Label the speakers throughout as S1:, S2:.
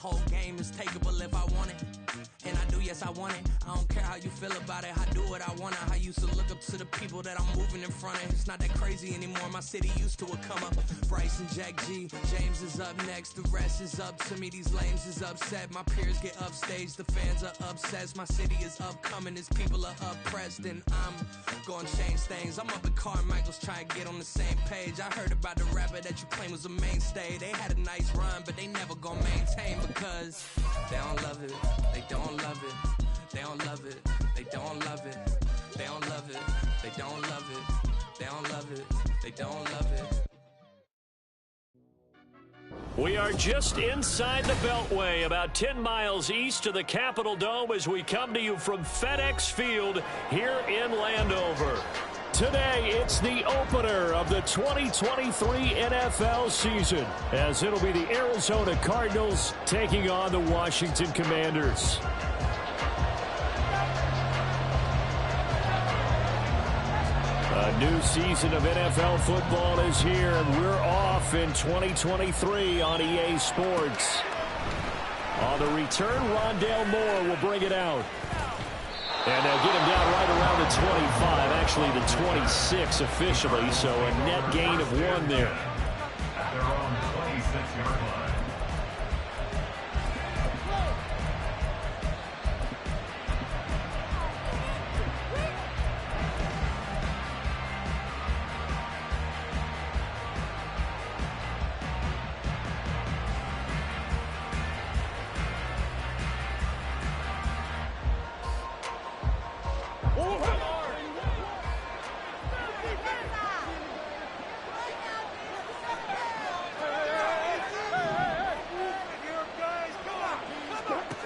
S1: Whole game is takeable if I want it. And I do, yes, I want it. I don't care how you feel about it. I do what I want. I used to look up to the people that I'm moving in front of. It's not that crazy anymore. My city used to a come up. Bryce and Jack G. James is up next. The rest is up to me. These lames is upset. My peers get upstaged. The fans are obsessed. My city is upcoming. These people are oppressed. And I'm gonna change things. I'm up at Carmichael's trying to get on the same page. I heard about the rapper that you claim was a mainstay. They had a nice run, but they never gonna maintain because they don't love it. They don't love it. They don't love it. They don't love it. They don't love it. They don't love it. They don't love it. They don't love it.
S2: We are just inside the Beltway, about 10 miles east of the Capitol Dome as we come to you from FedEx Field here in Landover. Today, it's the opener of the 2023 NFL season, as it'll be the Arizona Cardinals taking on the Washington Commanders. A new season of NFL football is here, and we're off in 2023 on EA Sports. On the return, Rondale Moore will bring it out. And they'll get him down right around the 25, actually the 26 officially, so a net gain of 1 there.
S3: At their own 26-yard line.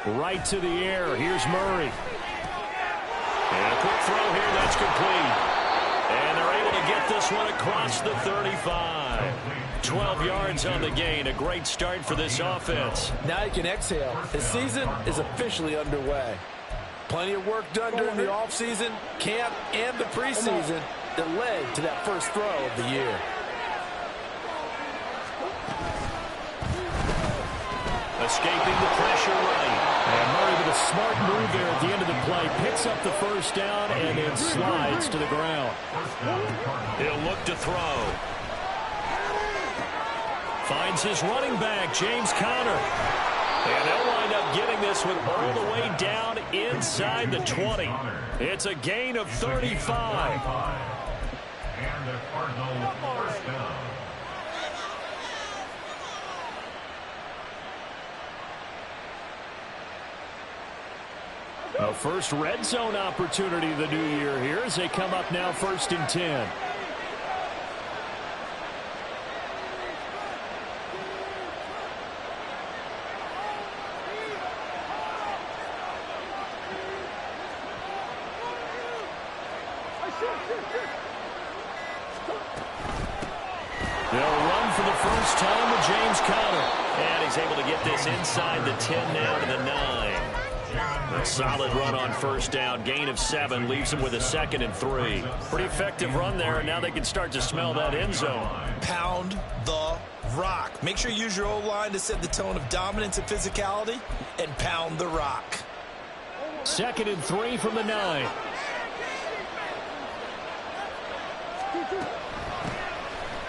S2: Right to the air. Here's Murray. And a quick throw here. That's complete. And they're able to get this one across the 35. 12 yards on the gain. A great start for this offense.
S4: Now you can exhale. The season is officially underway. Plenty of work done during the offseason, camp, and the preseason that led to that first throw of the year.
S2: Escaping the pressure right. And Murray with a smart move there at the end of the play. Picks up the first down and then slides to the ground. He'll look to throw. Finds his running back, James Conner. And they'll wind up getting this one all the way down inside the 20. It's a gain of 35.
S3: And the Cardinal first down.
S2: A first red zone opportunity of the new year here as they come up now 1st and 10. They'll run for the first time with James Conner. And he's able to get this inside the 10 now to the 9. A solid run on first down. Gain of 7 leaves him with a 2nd and 3. Pretty effective run there, and now they can start to smell that end zone.
S4: Pound the rock. Make sure you use your O-line to set the tone of dominance and physicality, and pound the rock.
S2: 2nd and 3 from the 9.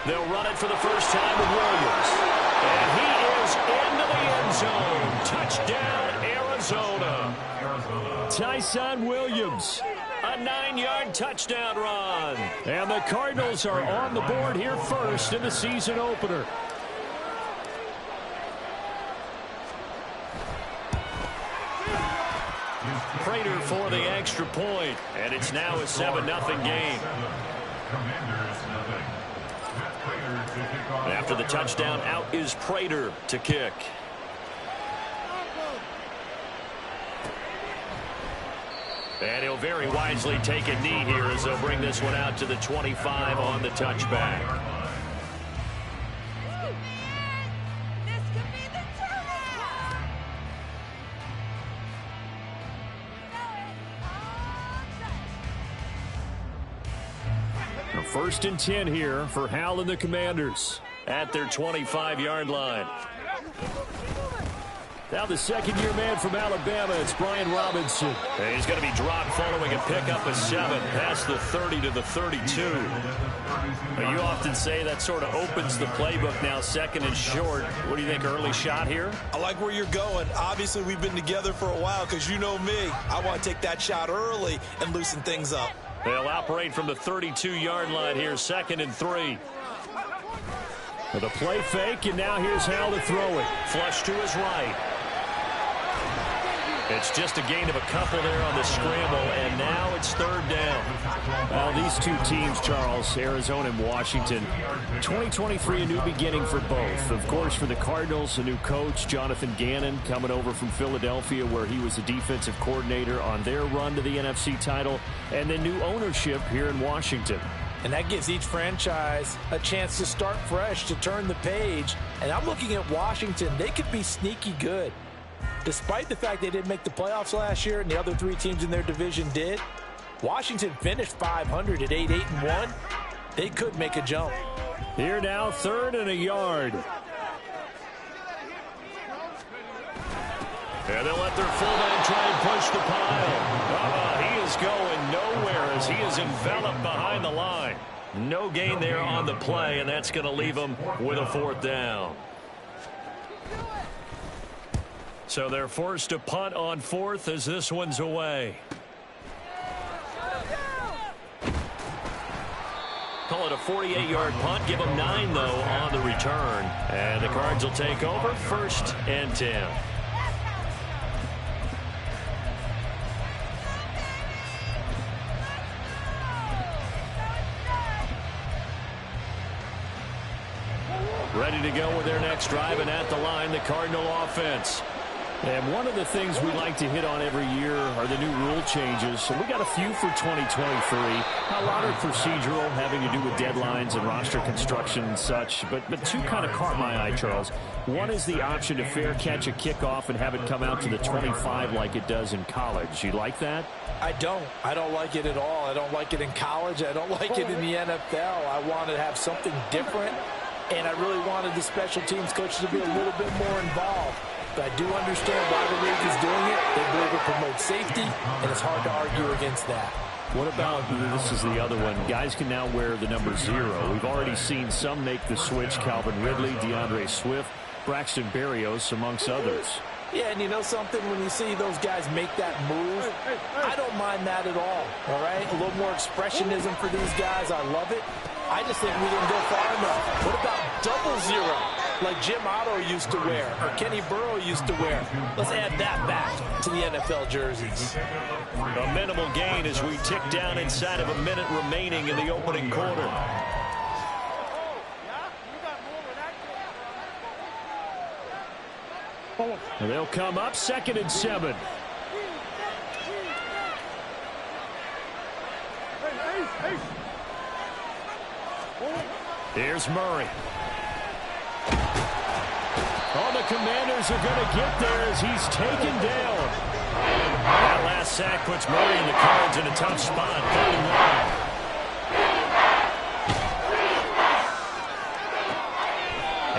S2: They'll run it for the first time with Williams. And he is into the end zone. Touchdown, Arizona. Tyson Williams, a 9-yard touchdown run. And the Cardinals are on the board here first in the season opener. Prater for the extra point. And it's now a 7-0 game. After the touchdown, out is Prater to kick. And he'll very wisely take a knee here as they'll bring this one out to the 25 on the touchback.
S5: This could be the turnout!
S2: 1st and 10 here for Hal and the Commanders at their 25-yard line. Now the second-year man from Alabama, it's Brian Robinson. And he's going to be dropped following a pickup of 7, past the 30 to the 32. You often say that sort of opens the playbook now, second and short. What do you think, early shot here?
S4: I like where you're going. Obviously, we've been together for a while because you know me. I want to take that shot early and loosen things up.
S2: They'll operate from the 32-yard line here, 2nd and 3. With a play fake, and now here's Hal to throw it. Flush to his right. It's just a gain of a couple there on the scramble, and now it's 3rd down. Well, these two teams, Charles, Arizona and Washington, 2023, a new beginning for both. Of course, for the Cardinals, a new coach, Jonathan Gannon, coming over from Philadelphia, where he was the defensive coordinator on their run to the NFC title, and then new ownership here in Washington.
S4: And that gives each franchise a chance to start fresh, to turn the page. And I'm looking at Washington. They could be sneaky good. Despite the fact they didn't make the playoffs last year and the other 3 teams in their division did, Washington finished 500 at 8-1. They could make a jump.
S2: Here now, 3rd and a yard. And they'll let their fullback try and push the pile. He is going nowhere as he is enveloped behind the line. No gain there on the play, and that's going to leave him with a 4th down. So they're forced to punt on 4th as this one's away. Call it a 48-yard punt. Give them 9, though, on the return. And the Cards will take over, 1st and 10. Ready to go with their next drive, and at the line, the Cardinal offense. And one of the things we like to hit on every year are the new rule changes. And we got a few for 2023. A lot are procedural, having to do with deadlines and roster construction and such. But 2 kind of caught my eye, Charles. One is the option to fair catch a kickoff and have it come out to the 25 like it does in college. You like that?
S4: I don't like it at all. I don't like it in college. I don't like it in the NFL. I want to have something different. And I really wanted the special teams coaches to be a little bit more involved. But I do understand why the league is doing it. They believe it promotes safety, and it's hard to argue against that.
S2: What about, this is the other one, guys can now wear the number 0. We've already seen some make the switch, Calvin Ridley, DeAndre Swift, Braxton Berrios, amongst others.
S4: Yeah, and you know something? When you see those guys make that move, I don't mind that at all right? A little more expressionism for these guys. I love it. I just think we didn't go far enough. What about 00, like Jim Otto used to wear or Kenny Burrow used to wear? Let's add that back to the NFL jerseys.
S2: A minimal gain as we tick down inside of a minute remaining in the opening quarter. And they'll come up 2nd and 7. Here's Murray. Oh, the Commanders are going to get there as he's taken down. That last sack puts Murray and the Cards in a tough spot. 3rd and 1.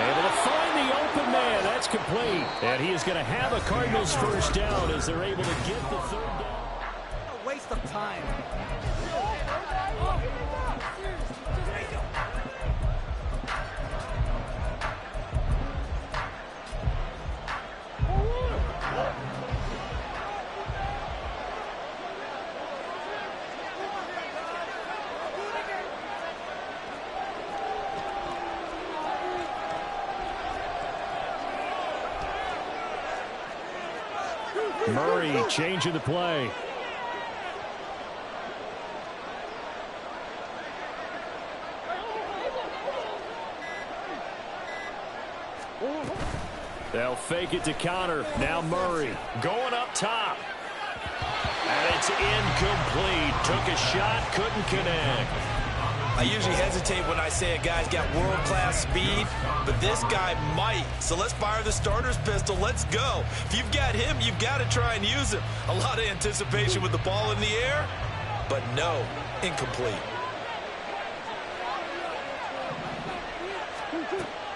S2: Able to find the open man. That's complete. And he is going to have a Cardinals 1st down as they're able to get the 3rd down.
S6: A waste of time.
S2: Murray changing the play. They'll fake it to Connor. Now Murray going up top. And it's incomplete. Took a shot, couldn't connect.
S4: I usually hesitate when I say a guy's got world-class speed, but this guy might. So let's fire the starter's pistol. Let's go. If you've got him, you've got to try and use him. A lot of anticipation with the ball in the air, but no, incomplete.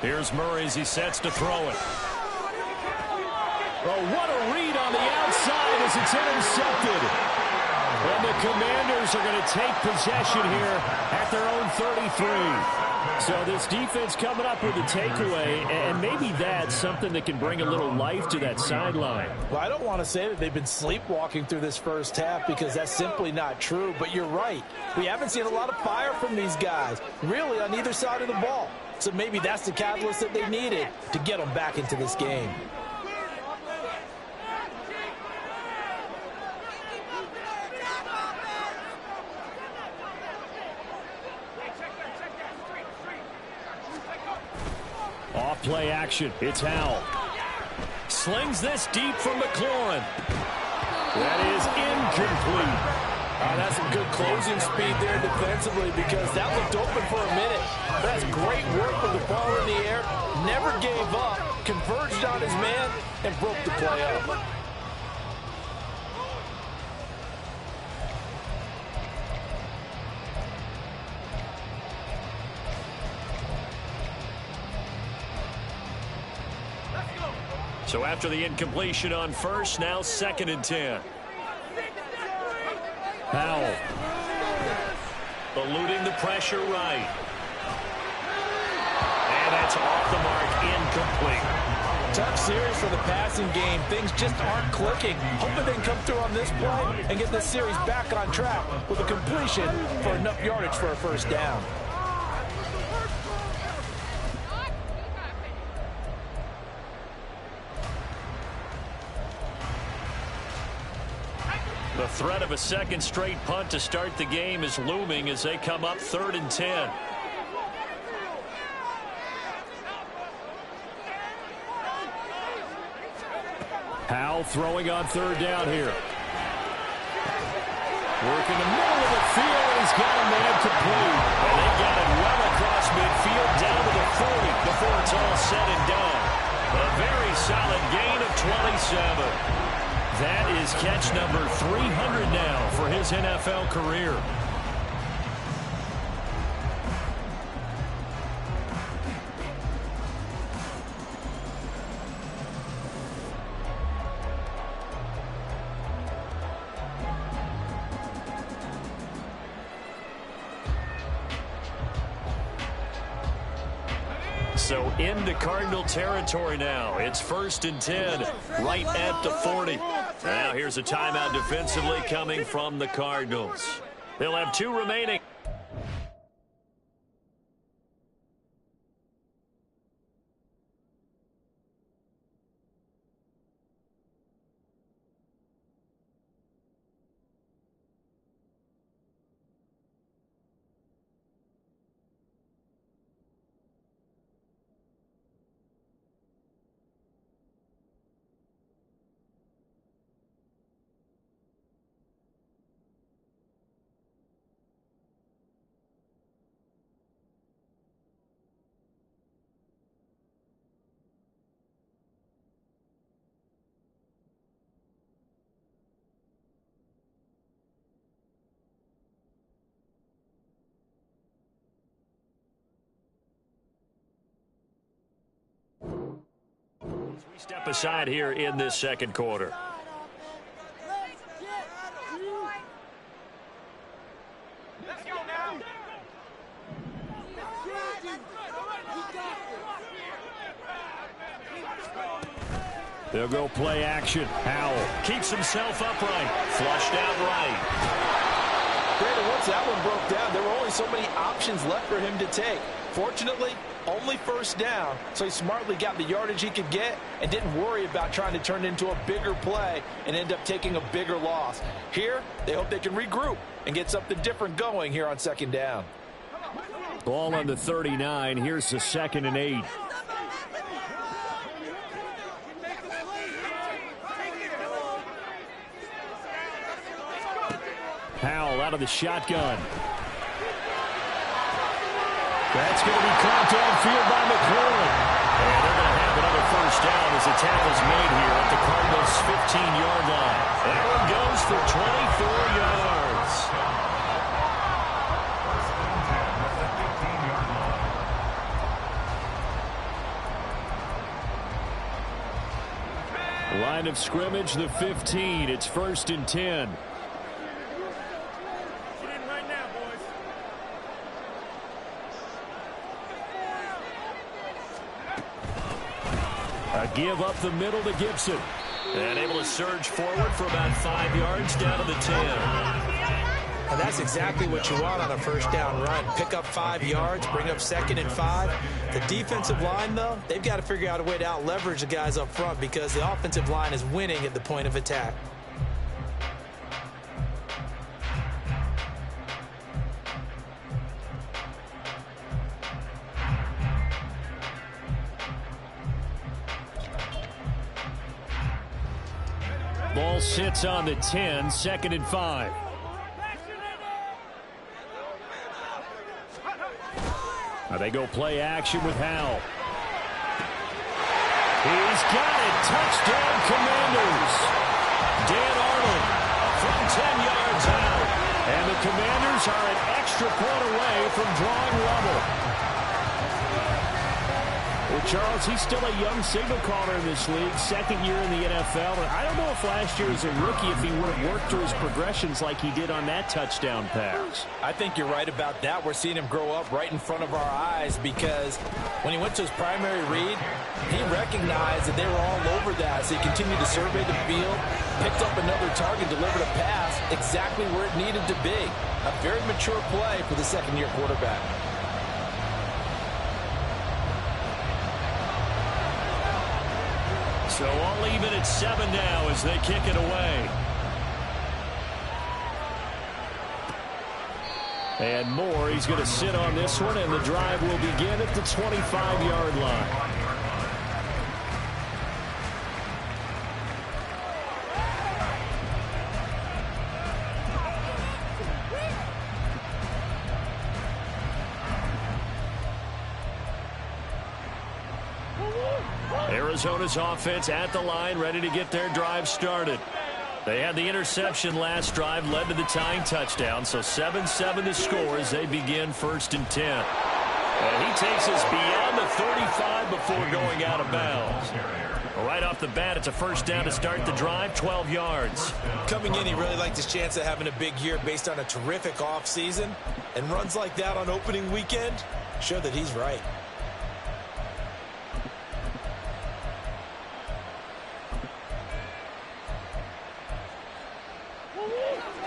S2: Here's Murray as he sets to throw it. Oh, what a read on the outside as it's intercepted. And the Commanders are going to take possession here at their own 33. So this defense coming up with a takeaway, and maybe that's something that can bring a little life to that sideline.
S4: Well, I don't want to say that they've been sleepwalking through this first half because that's simply not true, but you're right. We haven't seen a lot of fire from these guys, really, on either side of the ball. So maybe that's the catalyst that they needed to get them back into this game.
S2: Off play action. It's Howell. Slings this deep from McLaurin. That is incomplete.
S4: That's some good closing speed there defensively because that looked open for a minute. That's great work with the ball in the air. Never gave up. Converged on his man and broke the play up.
S2: So after the incompletion on first, now 2nd and 10. Howell. Eluding the pressure right. And that's off the mark, incomplete.
S4: Tough series for the passing game. Things just aren't clicking. Hoping they can come through on this play and get this series back on track with a completion for enough yardage for a first down.
S2: The threat of a second straight punt to start the game is looming as they come up 3rd and 10. Howell throwing on 3rd down here. Working the middle of the field, and he's got a man complete. And they got it well across midfield down to the 40 before it's all said and done. A very solid gain of 27. That is catch number 300 now for his NFL career. So into Cardinal territory now. It's 1st and 10, right at the 40. Now here's a timeout defensively coming from the Cardinals. They'll have 2 remaining. We step aside here in this second quarter. They'll go play action. Howell keeps himself upright. Flushed out right.
S4: Brandon, once that one broke down, there were only so many options left for him to take. Fortunately, only first down, so he smartly got the yardage he could get and didn't worry about trying to turn it into a bigger play and end up taking a bigger loss. Here, they hope they can regroup and get something different going here on 2nd down.
S2: Ball on the 39. Here's the 2nd and 8. Howell out of the shotgun. That's going to be caught downfield by McLaurin. And they're going to have another first down as the tackle's made here at the Cardinals' 15-yard line. That one goes for 24 yards. line of scrimmage, the 15. It's 1st and 10. A give up the middle to Gibson. And able to surge forward for about 5 yards down to the 10.
S4: And that's exactly what you want on a first down run. Pick up 5 yards, bring up 2nd and 5. The defensive line, though, they've got to figure out a way to out-leverage the guys up front because the offensive line is winning at the point of attack.
S2: Ball sits on the 10, 2nd and 5. Now they go play action with Howell. He's got it. Touchdown, Commanders. Dan Arnold from 10 yards out. And the Commanders are an extra point away from drawing level. Well, Charles, he's still a young signal caller in this league, 2nd year in the NFL. And I don't know if last year as a rookie, if he would have worked through his progressions like he did on that touchdown pass. I think you're right about that. We're seeing him grow up right in front of our eyes because when he went to his primary read, he recognized that they were all over that. So he continued to survey the field, picked up another target, delivered a pass exactly where it needed to be. A very mature play for the second-year quarterback. So all even at 7 now as they kick it away. And Moore, he's going to sit on this one, and the drive will begin at the 25-yard line. Arizona's offense at the line, ready to get their drive started. They had the interception last drive, led to the tying touchdown, so 7-7 the score as they begin 1st and 10. And he takes us beyond the 35 before going out of bounds. Right off the bat, it's a first down to start the drive, 12 yards.
S4: Coming in, he really liked his chance of having a big year based on a terrific offseason. And runs like that on opening weekend show that he's right.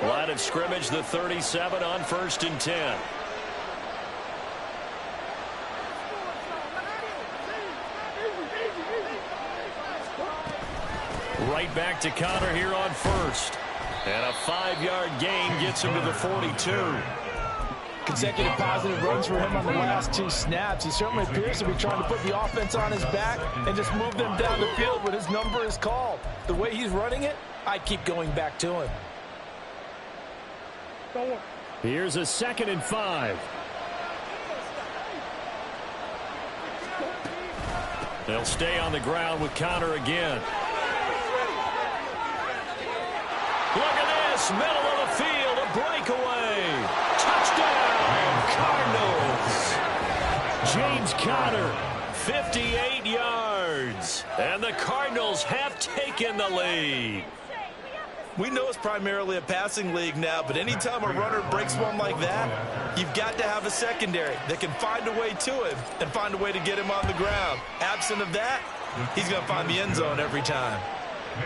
S2: Line of scrimmage, the 37 on 1st and 10. Right back to Connor here on 1st. And a 5-yard gain gets him to the 42.
S4: Consecutive positive runs for him on the last 2 snaps. He certainly appears to be trying to put the offense on his back and just move them down the field when his number is called. The way he's running it, I'd keep going back to him.
S2: Here's a 2nd and 5. They'll stay on the ground with Connor again. Look at this, middle of the field, a breakaway. Touchdown, Cardinals. James Conner, 58 yards. And the Cardinals have taken the lead.
S4: We know it's primarily a passing league now, but anytime a runner breaks one like that, you've got to have a secondary that can find a way to him and find a way to get him on the ground. Absent of that, he's going to find the end zone every time.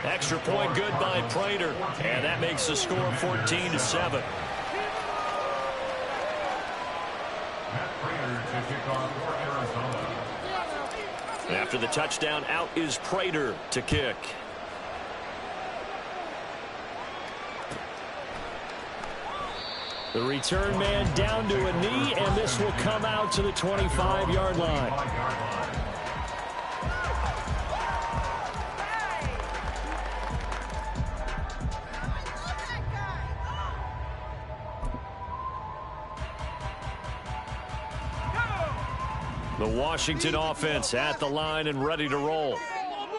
S2: Extra point good by Prater, and that makes the score 14-7. After the touchdown, out is Prater to kick. The return man down to a knee, and this will come out to the 25-yard line. The Washington offense at the line and ready to roll.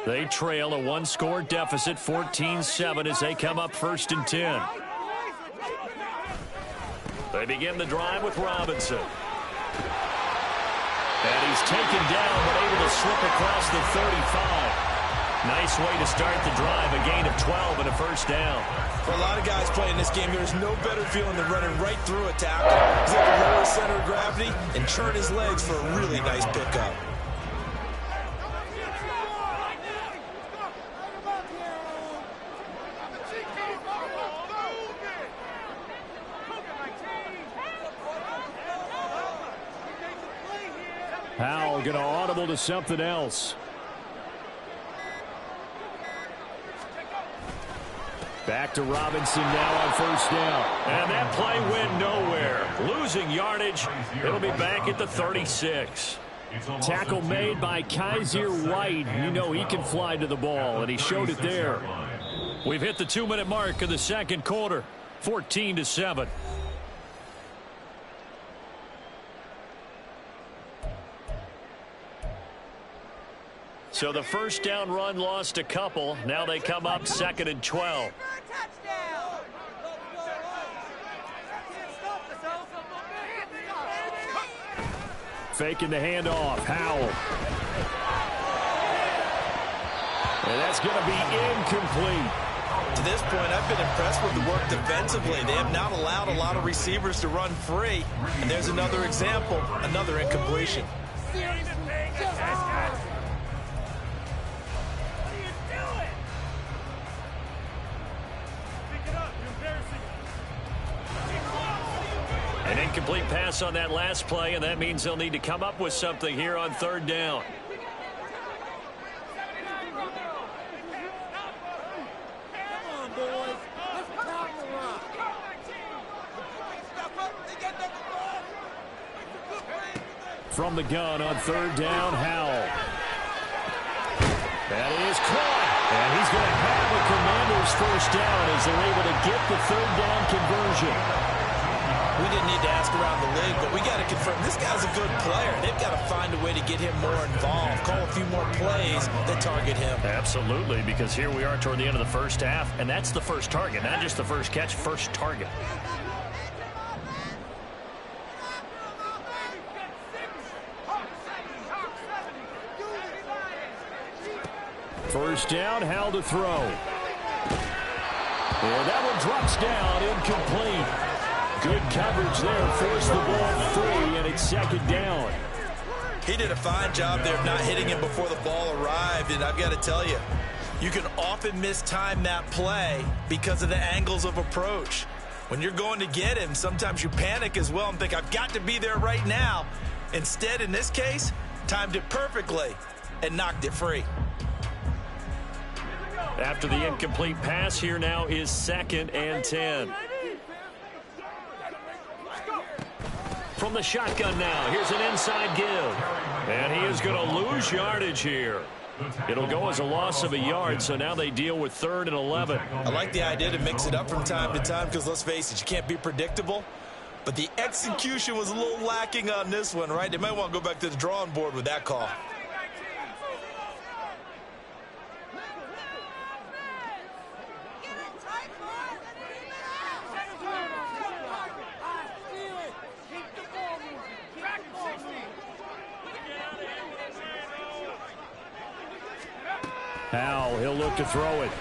S2: They trail a 1-score deficit, 14-7, as they come up 1st and 10. They begin the drive with Robinson. And he's taken down but able to slip across the 35. Nice way to start the drive, a gain of 12 and a first down.
S4: For a lot of guys playing this game, there's no better feeling than running right through a tackle. He's able to lower his center of gravity and turn his legs for a really nice pickup.
S2: Howell going to audible to something else. Back to Robinson now on first down. And that play went nowhere. Losing yardage. It'll be back at the 36. Tackle made by Kaiser White. You know he can fly to the ball, and he showed it there. We've hit the 2-minute mark of the second quarter. 14-7. So the first down run lost a couple. Now they come up 2nd and 12. Faking the handoff. Howell. And that's going to be incomplete.
S4: To this point, I've been impressed with the work defensively. They have not allowed a lot of receivers to run free. And there's another example, another incompletion.
S2: An incomplete pass on that last play, and that means they'll need to come up with something here on third down. From the gun on third down, Howell. That is caught. And he's going to have a Commanders first down as they're able to get the third down conversion.
S4: We didn't need to ask around the league, but we got to confirm this guy's a good player. They've got to find a way to get him more involved, call a few more plays that target him.
S2: Absolutely, because here we are toward the end of the first half, and that's the first target, not just the first catch, first target. First down, Howell to throw. And that one drops down, incomplete. Good coverage there, forced the ball free, and it's second down.
S4: He did a fine job there of not hitting him before the ball arrived, and I've got to tell you, you can often mistime that play because of the angles of approach. When you're going to get him, sometimes you panic as well and think, I've got to be there right now. Instead, in this case, timed it perfectly and knocked it free.
S2: After the incomplete pass, here now is 2nd and 10. From the shotgun now, here's an inside give. And he is going to lose yardage here. It'll go as a loss of a yard, so now they deal with 3rd and 11.
S4: I like the idea to mix it up from time to time because, let's face it, you can't be predictable. But the execution was a little lacking on this one, right? They might want to go back to the drawing board with that call.
S2: Howell, he'll look to throw it.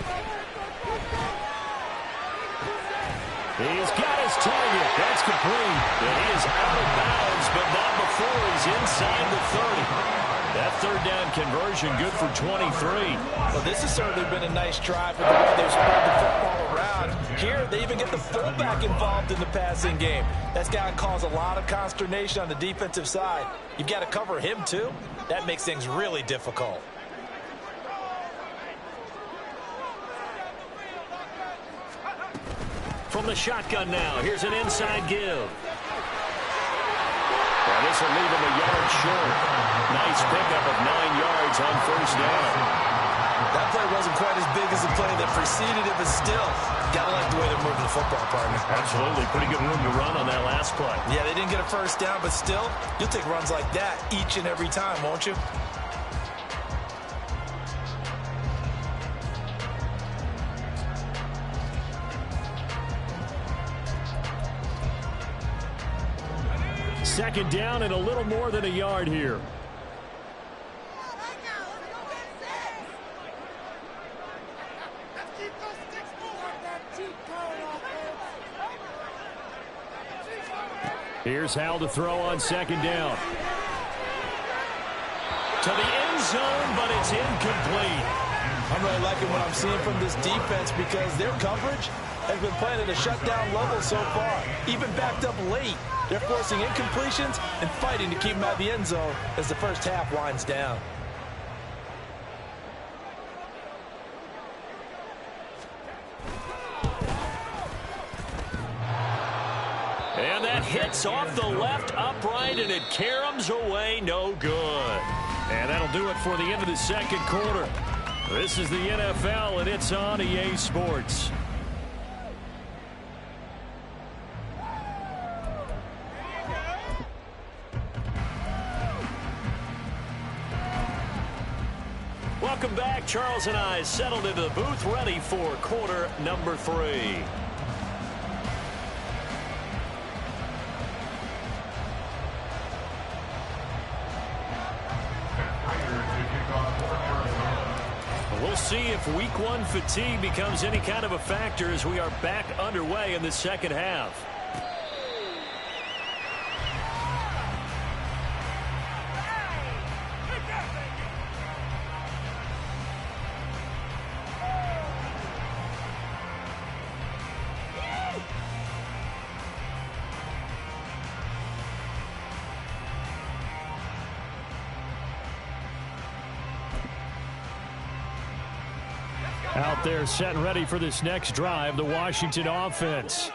S2: He's got his target. That's complete. And he is out of bounds, but not before he's inside the 30. That third down conversion good for 23.
S4: Well, this has certainly been a nice drive with the way they've spread the football around. Here, they even get the fullback involved in the passing game. That's got to cause a lot of consternation on the defensive side. You've got to cover him, too. That makes things really difficult.
S2: From the shotgun now, here's an inside give. Well, this will leave him a yard short. Nice pickup of 9 yards on first down.
S4: That play wasn't quite as big as the play that preceded it, but still, gotta like the way they're moving the football, partner.
S2: Absolutely. Pretty good room to run on that last play.
S4: Yeah, they didn't get a first down, but still, you'll take runs like that each and every time, won't you?
S2: Second down and a little more than a yard here. Here's Hal to throw on second down. To the end zone, but it's incomplete.
S4: I'm really liking what I'm seeing from this defense because their coverage has been playing at a shutdown level so far. Even backed up late, they're forcing incompletions and fighting to keep them out of the end zone as the first half winds down.
S2: And that hits off the left upright, and it caroms away, no good. And that'll do it for the end of the second quarter. This is the NFL, and it's on EA Sports. Welcome back. Charles and I settled into the booth, ready for quarter number 3. We'll see if week 1 fatigue becomes any kind of a factor as we are back underway in the second half. Out there set and ready for this next drive, the Washington offense.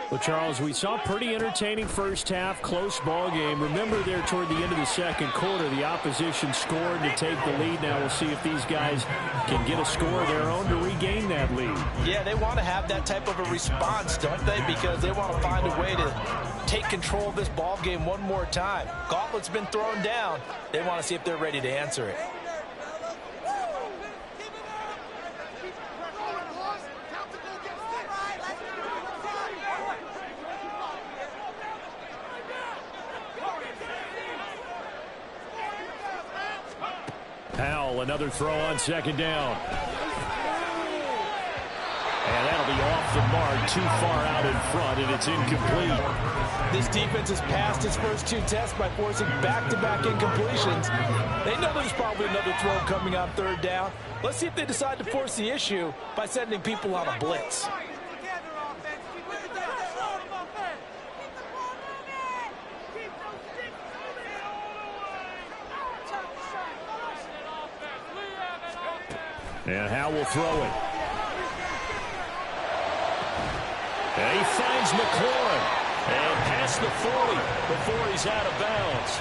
S2: Well, Charles, we saw a pretty entertaining first half, close ball game. Remember there toward the end of the second quarter, the opposition scored to take the lead. Now we'll see if these guys can get a score of their own to regain that lead.
S4: Yeah, they want to have that type of a response, don't they? Because they want to find a way to take control of this ball game one more time. Gauntlet's been thrown down. They want to see if they're ready to answer it.
S2: Howell, another throw on second down. And that'll be off the mark, too far out in front, and it's incomplete.
S4: This defense has passed its first 2 tests by forcing back-to-back incompletions. They know there's probably another throw coming on third down. Let's see if they decide to force the issue by sending people on a blitz.
S2: And Howell will throw it. And he finds McLaurin. And past the 40 before he's out of bounds.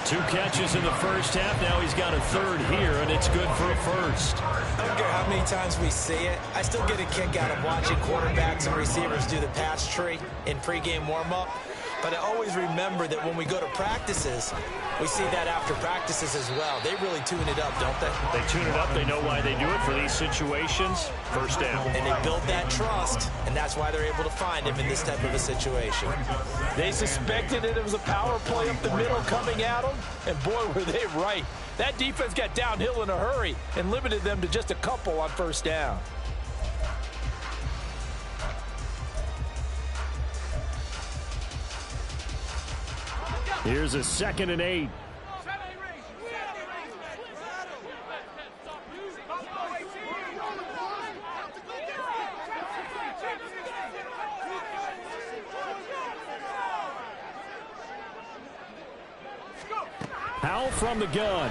S2: 2 catches in the first half. Now he's got a third here, and it's good for a first.
S6: I don't care how many times we see it. I still get a kick out of watching quarterbacks and receivers do the pass tree in pregame warm-up. But I always remember that when we go to practices, we see that after practices as well. They really tune it up, don't they?
S2: They tune it up. They know why they do it for these situations. First down.
S6: And they build that trust, and that's why they're able to find him in this type of a situation.
S4: They suspected that it was a power play up the middle coming at them, and boy, were they right. That defense got downhill in a hurry and limited them to just a couple on first down.
S2: Here's a 2nd and 8. Howell from the gun.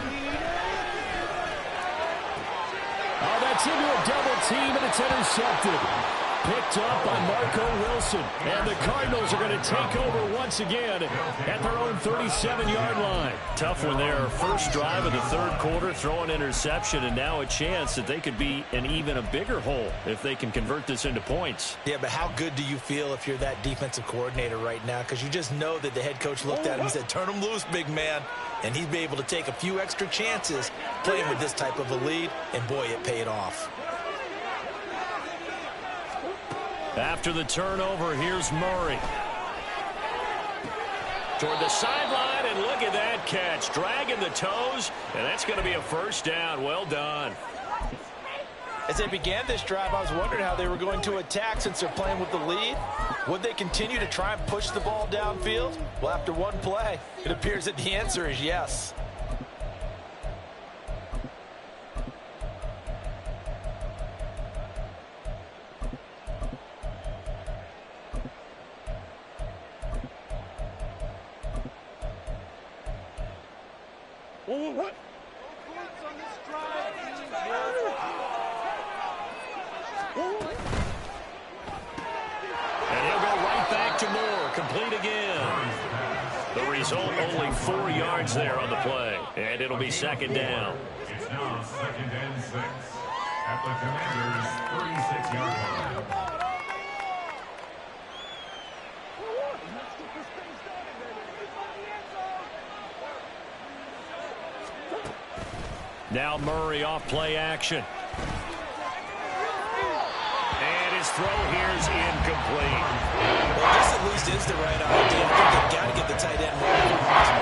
S2: Oh, that's into a double team, and it's intercepted. Picked up by Marco Wilson. And the Cardinals are going to take over once again at their own 37-yard line. Tough one there. First drive of the third quarter, throw an interception, and now a chance that they could be in even a bigger hole if they can convert this into points.
S6: Yeah, but how good do you feel if you're that defensive coordinator right now? Because you just know that the head coach looked at him and said, turn him loose, big man. And he'd be able to take a few extra chances playing with this type of a lead, and boy, it paid off.
S2: After the turnover, here's Murray. Toward the sideline, and look at that catch. Dragging the toes, and that's going to be a first down. Well done.
S4: As they began this drive, I was wondering how they were going to attack since they're playing with the lead. Would they continue to try and push the ball downfield? Well, after one play, it appears that the answer is yes.
S2: What? And he'll go right back to Moore. Complete again. The result, only 4 yards there on the play. And it'll be second down.
S3: It's now 2nd and 6 at the Commanders' 36-yard line.
S2: Now Murray off play action. And his throw here's incomplete.
S6: Well, this at least is the right idea. I think they've got to get the tight end more.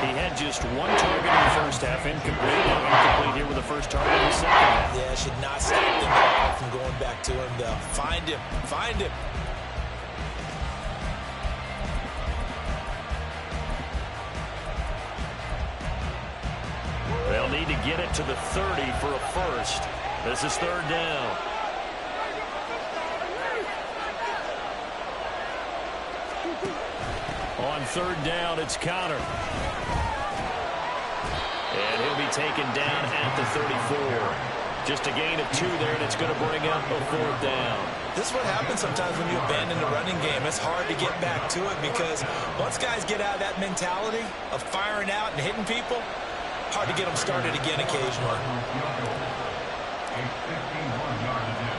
S2: He had just 1 target in the first half, incomplete. Now incomplete here with the first target in the second half.
S6: Yeah, should not stop them from going back to him, though. Find him. Find him.
S2: They'll need to get it to the 30 for a first. This is 3rd down. On 3rd down, it's Connor. And he'll be taken down at the 34. Just a gain of 2 there, and it's going to bring up a 4th down.
S6: This is what happens sometimes when you abandon the running game. It's hard to get back to it because once guys get out of that mentality of firing out and hitting people, hard to get them started again occasionally.
S3: A 51-yard attempt.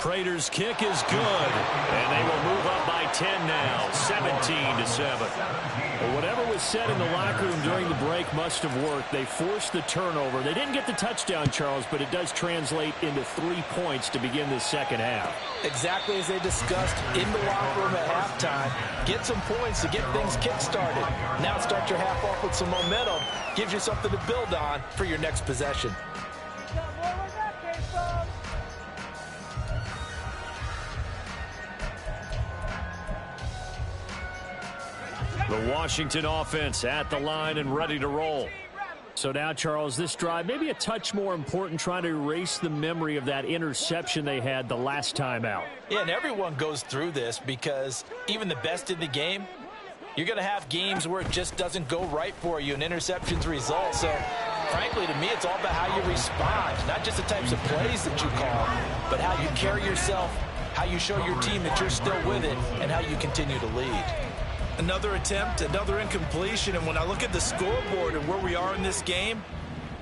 S2: Prater's kick is good, and they will move up by 10 now, 17-7. Well, whatever was said in the locker room during the break must have worked. They forced the turnover. They didn't get the touchdown, Charles, but it does translate into 3 points to begin the second half.
S4: Exactly as they discussed in the locker room at halftime. Get some points to get things kick-started. Now start your half off with some momentum. Gives you something to build on for your next possession.
S2: The Washington offense at the line and ready to roll. So now, Charles, this drive maybe a touch more important, trying to erase the memory of that interception they had the last time out.
S4: Yeah, and everyone goes through this because even the best in the game, you're going to have games where it just doesn't go right for you and interceptions result. So, frankly, to me, it's all about how you respond, not just the types of plays that you call, but how you carry yourself, how you show your team that you're still with it, and how you continue to lead.
S6: Another attempt, another incompletion, and when I look at the scoreboard and where we are in this game,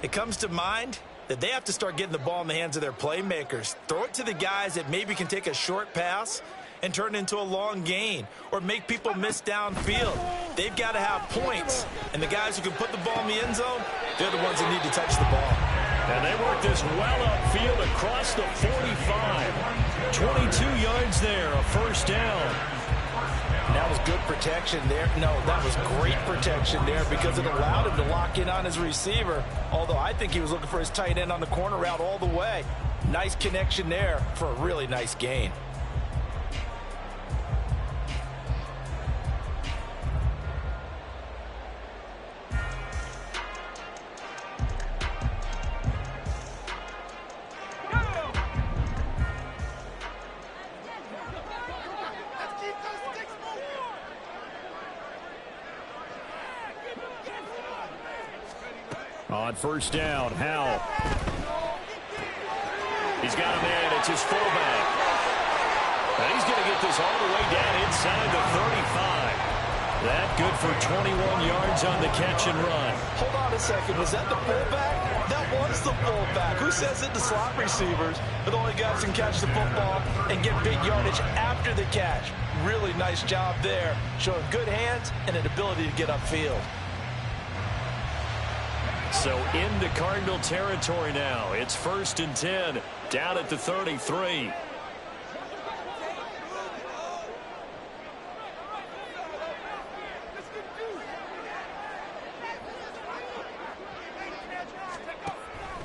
S6: it comes to mind that they have to start getting the ball in the hands of their playmakers. Throw it to the guys that maybe can take a short pass and turn it into a long gain or make people miss downfield. They've got to have points, and the guys who can put the ball in the end zone, they're the ones that need to touch the ball.
S2: And they work this well upfield across the 45. 22 yards there, a first down.
S4: That was good protection there. No, that was great protection there because it allowed him to lock in on his receiver, although I think he was looking for his tight end on the corner route all the way. Nice connection there for a really nice gain.
S2: On first down, Howell. He's got a man. It's his fullback. And he's going to get this all the way down inside the 35. That good for 21 yards on the catch and run.
S4: Hold on a second. Was that the fullback? That was the fullback. Who says it? The slot receivers are the only guys who can catch the football and get big yardage after the catch. Really nice job there, showing good hands and an ability to get upfield.
S2: So into Cardinal territory now. It's 1st and 10, down at the 33.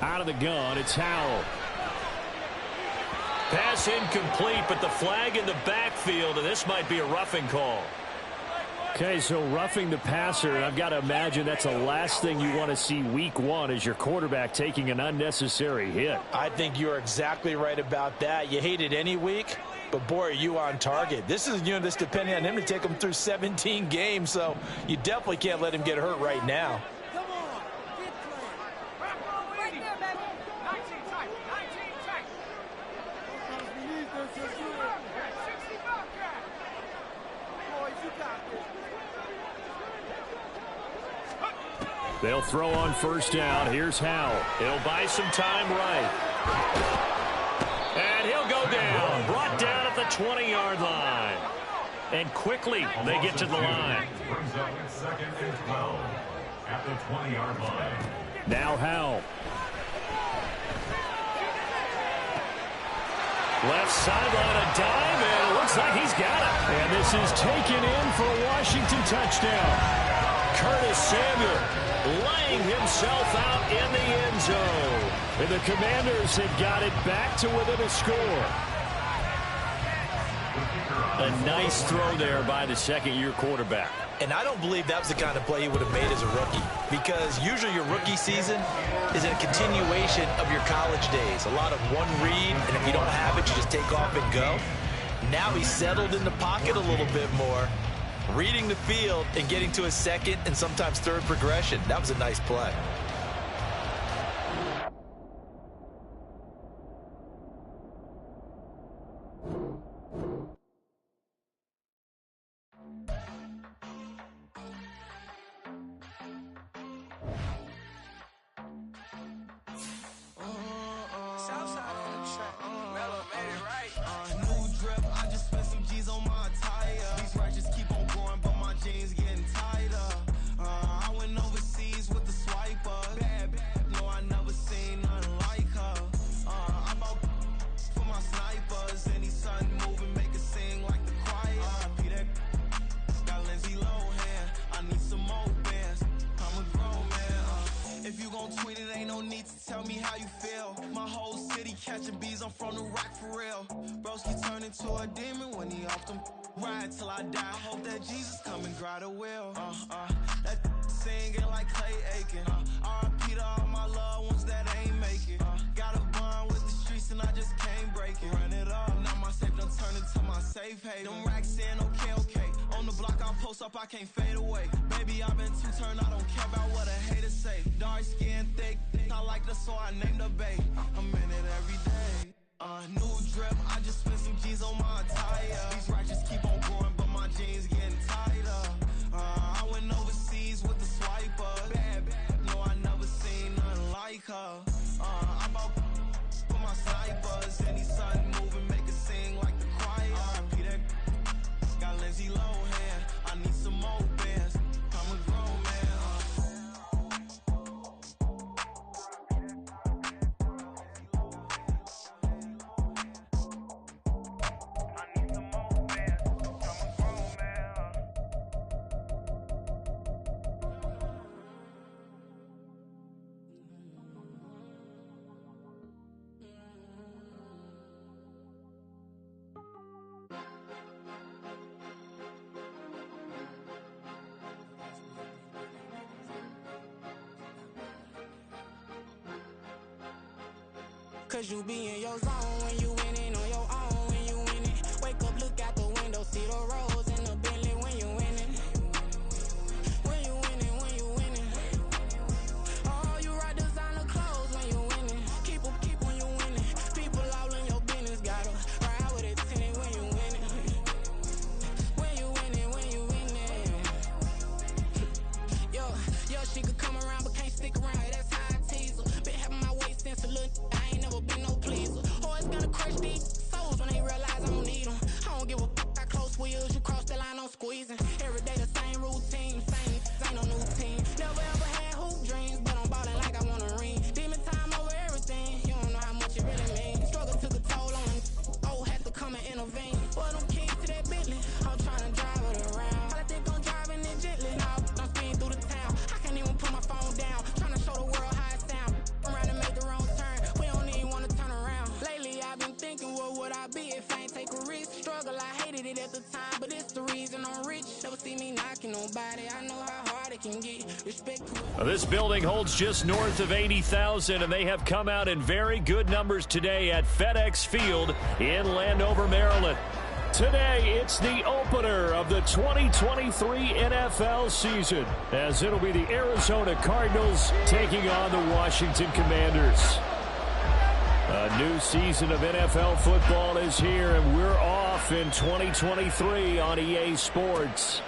S2: Out out of the gun. It's Howell. Pass incomplete, but the flag in the backfield, and this might be a roughing call. Okay, so roughing the passer, and I've got to imagine that's the last thing you want to see week one as your quarterback taking an unnecessary hit.
S4: I think you're exactly right about that. You hate it any week, but boy, are you on target. This is, this depending on him to take him through 17 games, so you definitely can't let him get hurt right now.
S2: They'll throw on first down. Here's Howell. He'll buy some time right. And he'll go down. Brought down at the 20-yard line. And quickly they get to the line.
S3: Brings up second and 12 at the 20-yard line.
S2: Now Howell. Left sideline, a dive, and it looks like he's got it. And this is taken in for a Washington touchdown. Curtis Samuel laying himself out in the end zone. And the Commanders have got it back to within a score. A nice throw there by the second-year quarterback.
S4: And I don't believe that was the kind of play he would have made as a rookie, because usually your rookie season is a continuation of your college days. A lot of one read, and if you don't have it, you just take off and go. Now he's settled in the pocket a little bit more, reading the field and getting to a second and sometimes third progression. That was a nice play.
S1: I can't fade away. Baby, I've been too turned, I don't care about what a hater say. Dark skin, thick, I like the so I named the babe. I'm in it every day. New drip, I just spent some G's on my attire. These righteous keep on growing, but my jeans getting tighter. I went overseas with the swiper. Bad, no, I never seen nothing like her. I bought for my snipers. Any sun moving, make it sing like the choir. RP that got Lindsay Lohan. I need some more bands. I'm a grown man. I need some more bands. I'm a grown man. Cause you be in your zone when you winning on your own when you winning. Wake up, look out the window, see the rose in the Bentley when you winning. When you winning, when you winning. Oh, you rock designer clothes when you winning. Keep when you winning. People all in your business, gotta ride with it tinted when you winning. When you winning, when you winning. Yo, she could come around but can't stick around. That's how I tease her. Been having my waist since a little. I ain't never been no pleaser. Always gonna crush these souls when they realize I don't need them. I don't give a f*** how close we is. You cross
S2: This building holds just north of 80,000, and they have come out in very good numbers today at FedEx Field in Landover, Maryland. Today, it's the opener of the 2023 NFL season, as it'll be the Arizona Cardinals taking on the Washington Commanders. A new season of NFL football is here, and we're off in 2023 on EA Sports.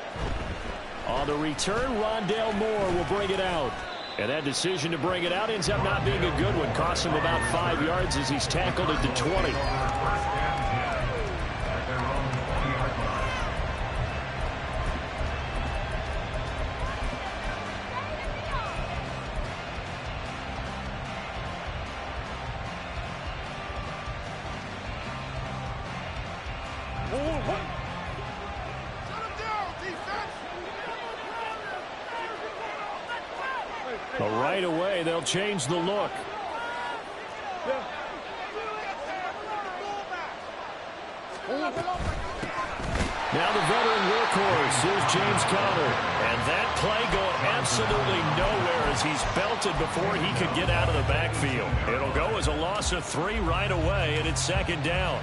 S2: On the return, Rondale Moore will bring it out. And that decision to bring it out ends up not being a good one. Costs him about 5 yards as he's tackled at the 20. Right away, they'll change the look. Now the veteran workhorse, here's James Conner. And that play going absolutely nowhere as he's belted before he could get out of the backfield. It'll go as a loss of 3 right away, and it's second down.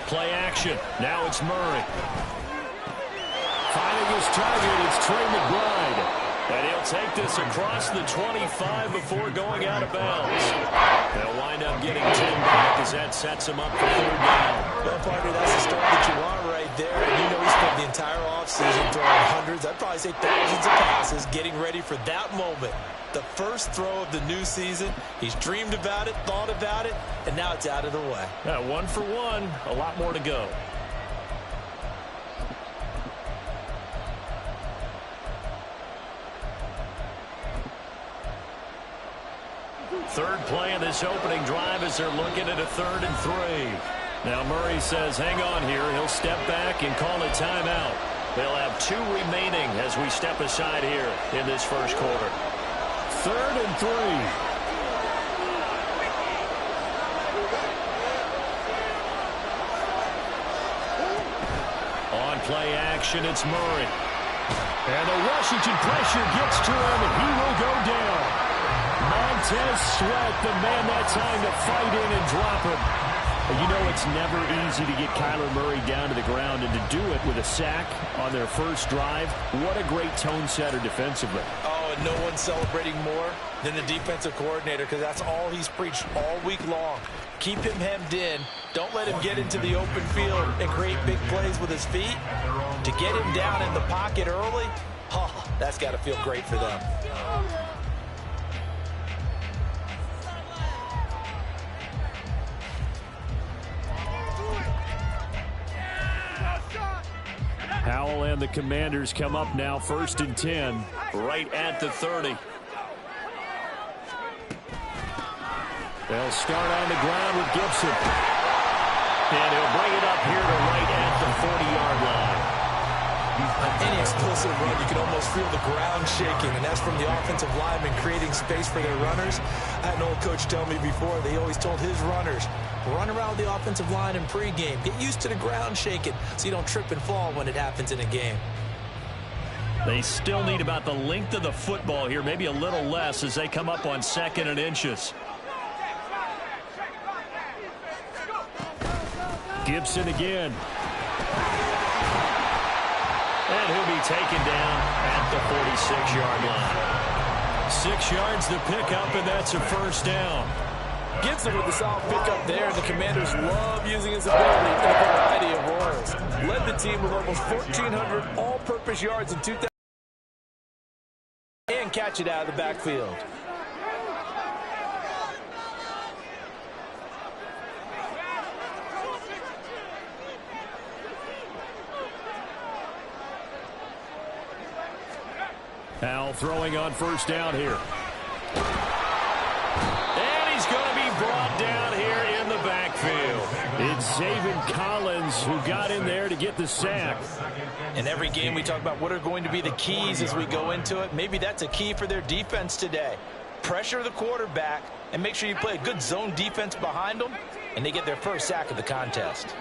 S2: Play action. Now it's Murray. Finding his target, it's Trey McBride. And he'll take this across the 25 before going out of bounds. They'll wind up getting 10 back as that sets him up for third down.
S6: Well, partner, that's the start that you want right there. And you know he spent the entire offseason throwing hundreds, I'd probably say thousands of passes, getting ready for that moment. The first throw of the new season. He's dreamed about it, thought about it, and now it's out of the way.
S2: 1 for 1, a lot more to go. Third play of this opening drive as they're looking at a 3rd and 3. Now Murray says, hang on here. He'll step back and call a timeout. They'll have 2 remaining as we step aside here in this first quarter. 3rd and 3. On play action, it's Murray. And the Washington pressure gets to him, and he will go down. Montez Sweat, the man that time to fight in and drop him. You know it's never easy to get Kyler Murray down to the ground, and to do it with a sack on their first drive, what a great tone setter defensively.
S6: Oh, and no one's celebrating more than the defensive coordinator, because that's all he's preached all week long. Keep him hemmed in. Don't let him get into the open field and create big plays with his feet. To get him down in the pocket early, that's got to feel great for them.
S2: Howell and the Commanders come up now 1st and 10, right at the 30. They'll start on the ground with Gibson. And he'll bring it up here to right at the 40-yard line.
S6: Any explosive run, you can almost feel the ground shaking, and that's from the offensive linemen creating space for their runners. I had an old coach tell me before, they always told his runners, run around the offensive line in pregame. Get used to the ground shaking so you don't trip and fall when it happens in a game.
S2: They still need about the length of the football here, maybe a little less as they come up on 2nd and inches. Gibson again. And he'll be taken down at the 46-yard line. 6 yards the pickup, and that's a first down.
S4: Gibson with the solid pickup there, and the Commanders love using his ability in a variety of roles. Led the team with almost 1,400 all-purpose yards in 2000 and catch it out of the backfield.
S2: Howell throwing on first down here. And he's going to be brought down here in the backfield. It's Zaven Collins, who got in there to get the sack.
S6: In every game we talk about what are going to be the keys as we go into it. Maybe that's a key for their defense today. Pressure the quarterback and make sure you play a good zone defense behind them, and they get their first sack of the contest.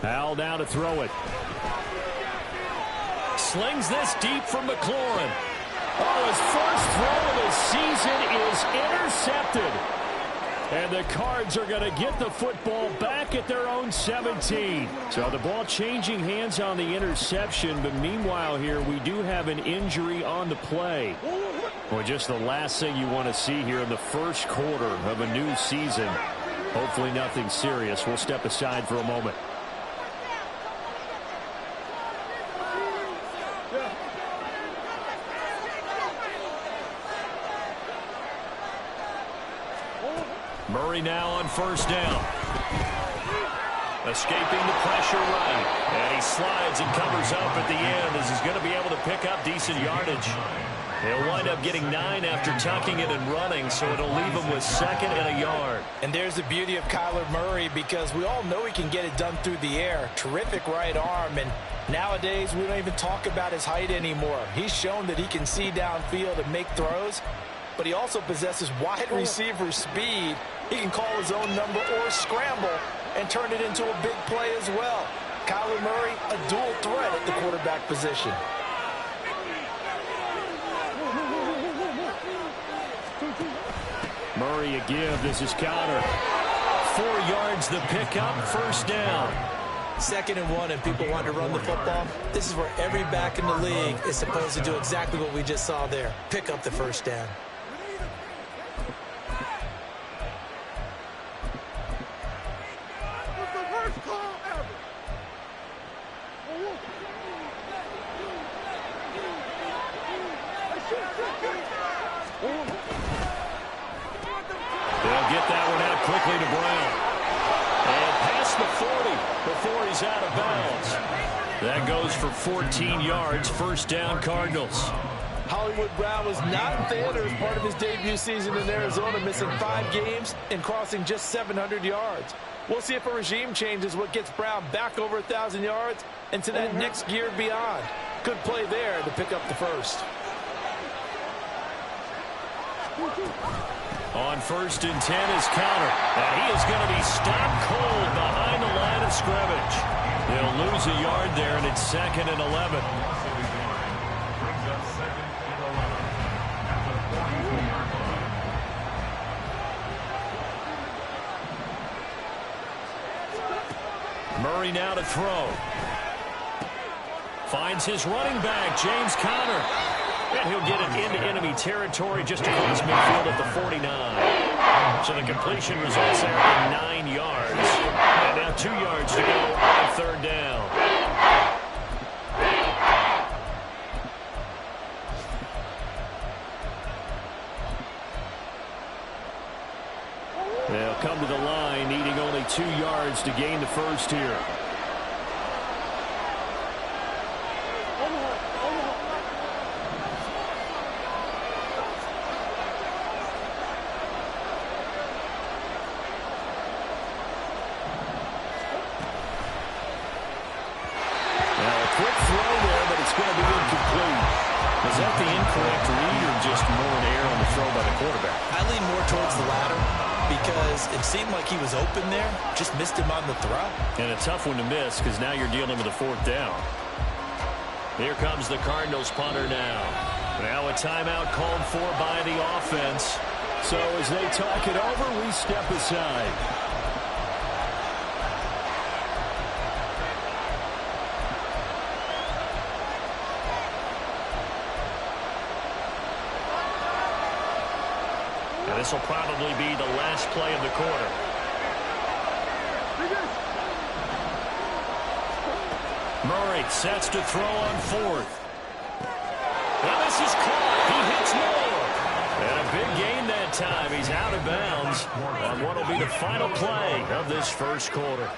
S2: Hal now to throw it. Slings this deep from McLaurin. Oh, his first throw of the season is intercepted. And the Cards are going to get the football back at their own 17. So the ball changing hands on the interception. But meanwhile here, we do have an injury on the play. Well, just the last thing you want to see here in the first quarter of a new season. Hopefully nothing serious. We'll step aside for a moment. Murray now on first down. Escaping the pressure right. And he slides and covers up at the end as he's going to be able to pick up decent yardage. He'll wind up getting 9 after tucking it and running, so it'll leave him with 2nd and a yard.
S6: And there's the beauty of Kyler Murray, because we all know he can get it done through the air. Terrific right arm, and nowadays we don't even talk about his height anymore. He's shown that he can see downfield and make throws, but he also possesses wide receiver speed. He can call his own number or scramble and turn it into a big play as well. Kyler Murray, a dual threat at the quarterback position.
S2: Murray a give. This is Counter. 4 yards the pickup, first down.
S6: 2nd and 1, and people want to run the football. This is where every back in the league is supposed to do exactly what we just saw there. Pick up the first down.
S2: They'll get that one out quickly to Brown. And past the 40 before he's out of bounds. That goes for 14 yards, first down Cardinals.
S4: Hollywood Brown was not in theater as part of his debut season in Arizona, missing 5 games and crossing just 700 yards. We'll see if a regime change is what gets Brown back over 1,000 yards and to that next gear beyond. Good play there to pick up the first.
S2: On first and 10 is Counter. And he is going to be stopped cold behind the line of scrimmage. They'll lose a yard there, and it's 2nd and 11. Murray now to throw. Finds his running back, James Conner. And he'll get it into enemy territory just across midfield at the 49. So the completion results there in 9 yards. And now 2 yards to go on third down. They'll come to the line, needing only 2 yards to gain the first here. Quick throw there, but it's going to be incomplete. Was that the incorrect read or just more in air on the throw by the quarterback?
S6: I lean more towards the latter because it seemed like he was open there, just missed him on the throw.
S2: And a tough one to miss because now you're dealing with a 4th down. Here comes the Cardinals punter now. Now a timeout called for by the offense. So as they talk it over, we step aside. This will probably be the last play of the quarter. Murray sets to throw on 4th. And this is caught. He hits Moore. And a big gain that time. He's out of bounds on what will be the final play of this first quarter.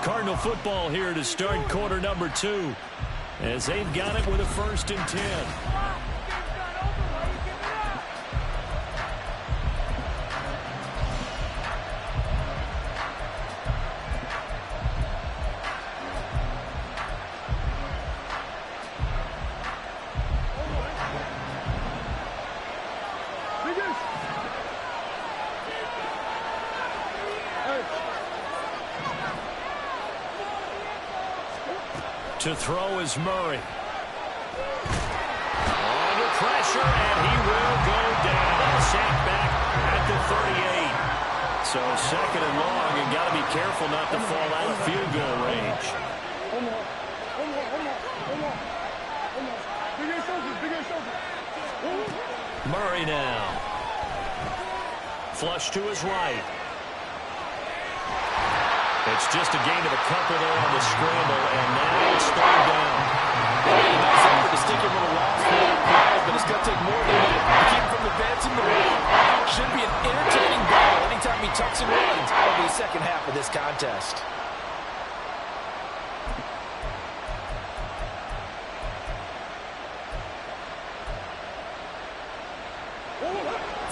S2: Cardinal football here to start quarter number 2, as they've got it with a 1st and 10. To throw is Murray. Under pressure, and he will go down. Sacked back at the 38. So 2nd and long, and got to be careful not to fall out of field goal range. Murray now. Flush to his right. It's just a gain of a couple there on the scramble, and now it's 3rd down.
S4: Nice effort to stick him with a loss for that play, but it's going to take more than that to keep him from advancing the lead. Should be an entertaining battle anytime he tucks and runs over the second half of this contest.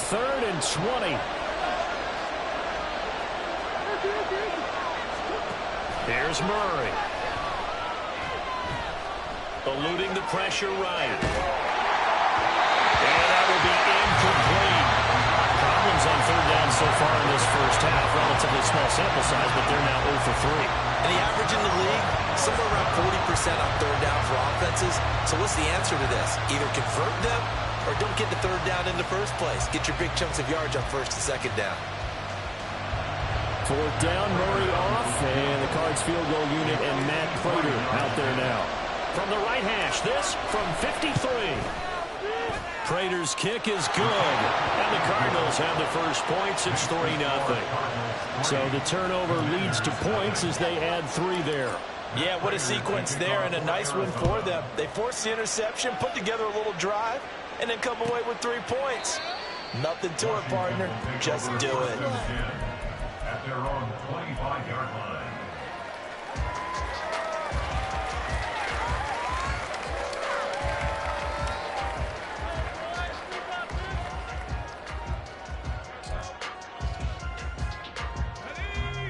S2: Third and 20. Here's Murray. Eluding the pressure right. And that will be incomplete. Problems on 3rd down so far in this first half. Relatively small sample size, but they're now 0 for 3.
S6: And the average in the league, somewhere around 40% on 3rd down for offenses. So what's the answer to this? Either convert them or don't get the 3rd down in the first place. Get your big chunks of yards on 1st and 2nd down.
S2: 4th down, Murray off, and the Cards field goal unit and Matt Prater out there now. From the right hash, this from 53. Prater's kick is good, and the Cardinals have the first points. It's 3-0. So the turnover leads to points as they add 3 there.
S4: Yeah, what a sequence there, and a nice win for them. They forced the interception, put together a little drive, and then come away with 3 points. Nothing to it, partner. Just do it.
S3: At their own 25-yard line.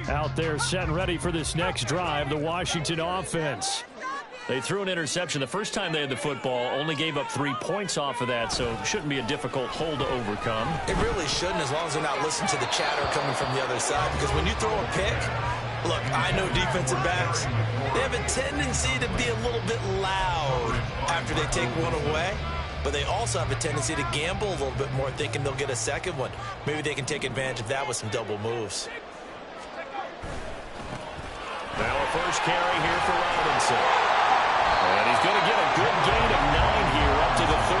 S2: Out there set and ready for this next drive, the Washington offense. They threw an interception the first time they had the football, only gave up 3 points off of that, so it shouldn't be a difficult hole to overcome.
S6: It really shouldn't, as long as they're not listening to the chatter coming from the other side, because when you throw a pick, look, I know defensive backs, they have a tendency to be a little bit loud after they take one away, but they also have a tendency to gamble a little bit more, thinking they'll get a second one. Maybe they can take advantage of that with some double moves.
S2: Now a first carry here for Robinson. And he's going to get a good gain of 9 here up to the 34.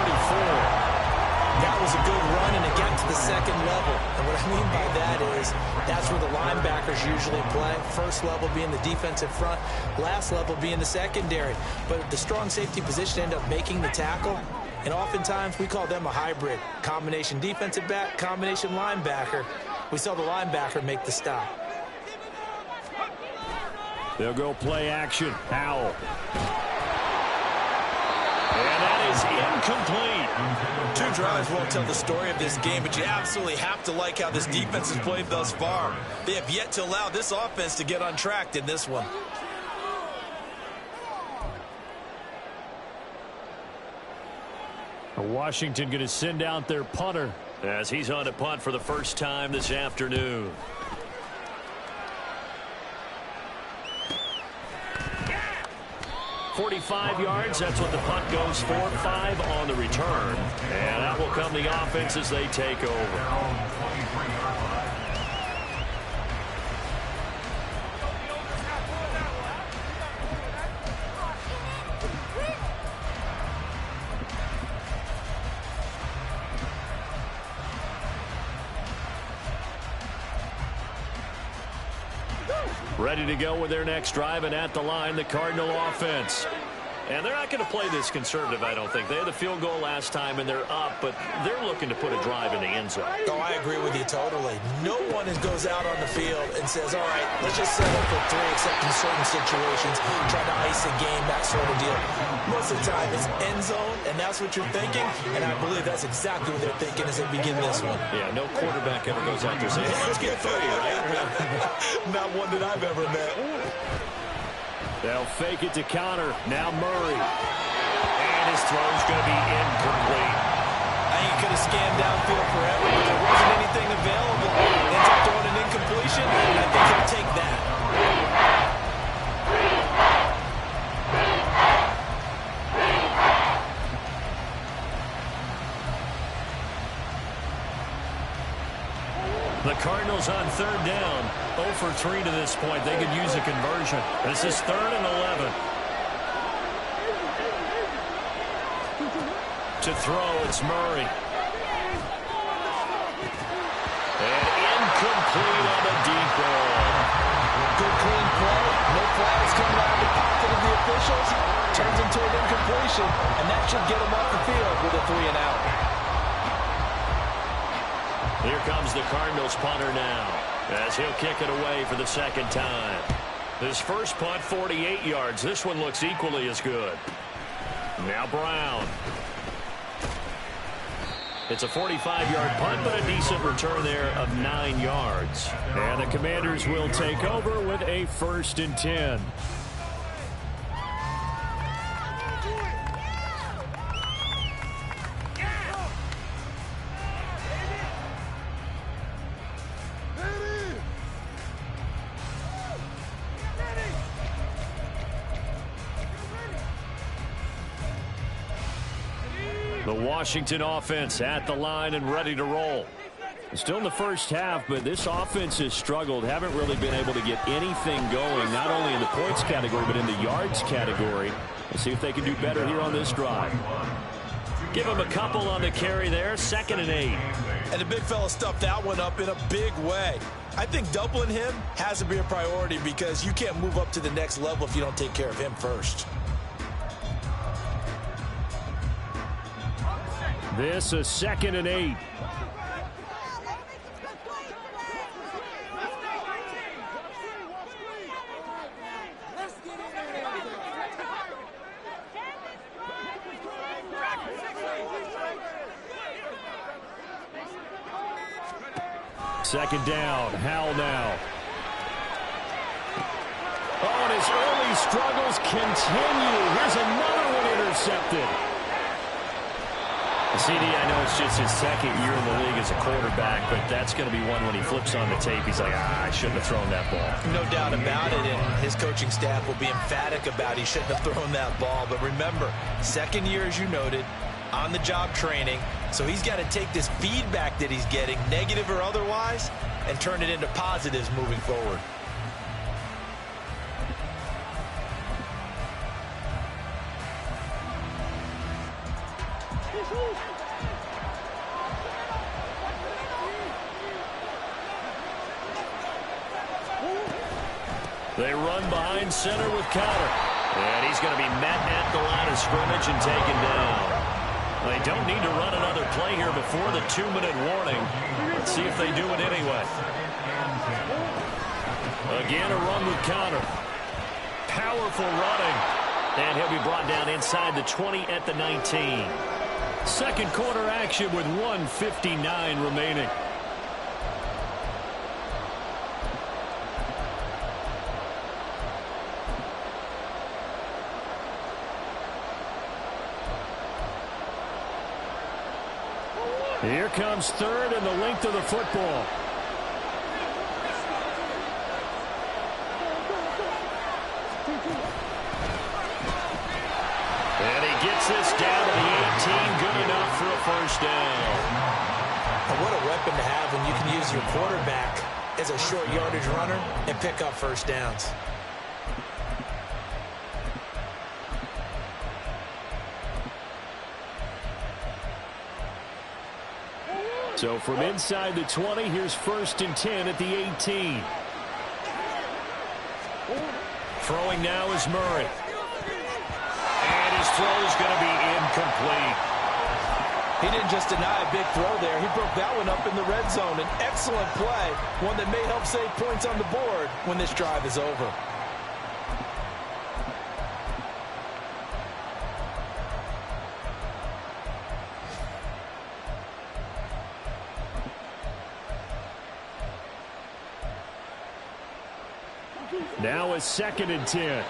S6: That was a good run, and it got to the 2nd level. And what I mean by that is that's where the linebackers usually play. First level being the defensive front, last level being the secondary. But the strong safety position ended up making the tackle. And oftentimes we call them a hybrid. Combination defensive back, combination linebacker. We saw the linebacker make the stop.
S2: They'll go play action. Howell. And that is incomplete.
S6: 2 drives won't tell the story of this game, but you absolutely have to like how this defense has played thus far. They have yet to allow this offense to get untracked in this one.
S2: Washington going to send out their punter as he's on to punt for the first time this afternoon. .45 yards, that's what the punt goes for. 5 on the return. And that will come the offense as they take over. Ready to go with their next drive, and at the line, the Cardinal offense. And they're not going to play this conservative, I don't think. They had the field goal last time, and they're up, but they're looking to put a drive in the end zone.
S6: Oh, I agree with you totally. No one goes out on the field and says, all right, let's just settle for 3, except in certain situations, try to ice a game, that sort of deal. Most of the time, it's end zone, and that's what you're thinking, and I believe that's exactly what they're thinking as they begin this one.
S2: Yeah, no quarterback ever goes out there saying, hey, let's get 3, right?
S6: Not one that I've ever met.
S2: They'll fake it to Connor. Now Murray. And his throw's going to be incomplete.
S6: I think he could have scanned downfield forever, but there wasn't anything available. Ends up throwing an incompletion, and I think he'll take that.
S2: The Cardinals on 3rd down. 0 for 3 to this point. They could use a conversion. This is 3rd and 11. To throw, it's Murray. And incomplete on the deep ball.
S4: Good clean play. No flags coming out of the pocket of the officials. Turns into an incompletion, and that should get him off the field with a 3 and out.
S2: Here comes the Cardinals punter now, as he'll kick it away for the 2nd time. His first punt, 48 yards. This one looks equally as good. Now Brown. It's a 45-yard punt, but a decent return there of 9 yards. And the Commanders will take over with a 1st and 10. The Washington offense at the line and ready to roll. Still in the first half, but this offense has struggled. Haven't really been able to get anything going, not only in the points category, but in the yards category. Let's see if they can do better here on this drive. Give him a couple on the carry there. 2nd and 8.
S6: And the big fella stuffed that one up in a big way. I think doubling him has to be a priority because you can't move up to the next level if you don't take care of him first.
S2: This is 2nd and 8. Second down, Howell now. Oh, and his early struggles continue. Here's another one intercepted. CD, I know it's just his 2nd year in the league as a quarterback, but that's going to be one when he flips on the tape. He's like, I shouldn't have thrown that ball.
S6: No doubt about it, and his coaching staff will be emphatic about he shouldn't have thrown that ball. But remember, 2nd year, as you noted, on-the-job training, so he's got to take this feedback that he's getting, negative or otherwise, and turn it into positives moving forward.
S2: They run behind center with Connor. And he's going to be met at the line of scrimmage and taken down. They don't need to run another play here before the 2-minute warning. Let's see if they do it anyway. Again, a run with Connor. Powerful running. And he'll be brought down inside the 20 at the 19. Second quarter action with 1:59 remaining. Here comes 3rd and the length of the football. And he gets this down to the 18, good enough for a 1st down.
S6: And what a weapon to have when you can use your quarterback as a short yardage runner and pick up 1st downs.
S2: So from inside the 20, here's 1st and 10 at the 18. Throwing now is Murray. throw is going to be incomplete.
S4: He didn't just deny a big throw there. He broke that one up in the red zone. An excellent play, one that may help save points on the board when this drive is over.
S2: Now a 2nd and 10.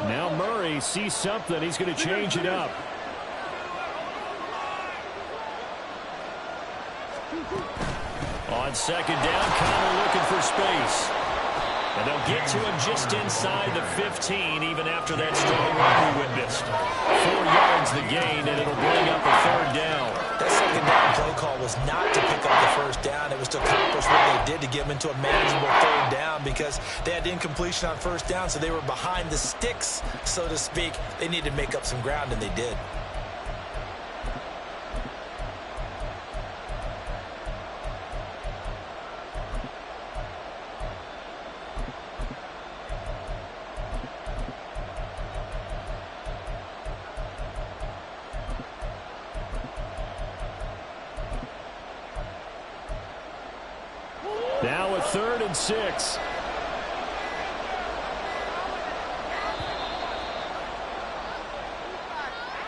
S2: Now Murray sees something. He's going to change it up. On 2nd down, Connor looking for space. And they'll get to him just inside the 15, even after that strong run we witnessed. 4 yards the gain, and it'll bring up a 3rd down.
S6: That 2nd down play call was not to pick up the 1st down. It was to accomplish what they did to get them into a manageable 3rd down because they had incompletion on 1st down, so they were behind the sticks, so to speak. They needed to make up some ground, and they did.
S2: Now a 3rd and 6.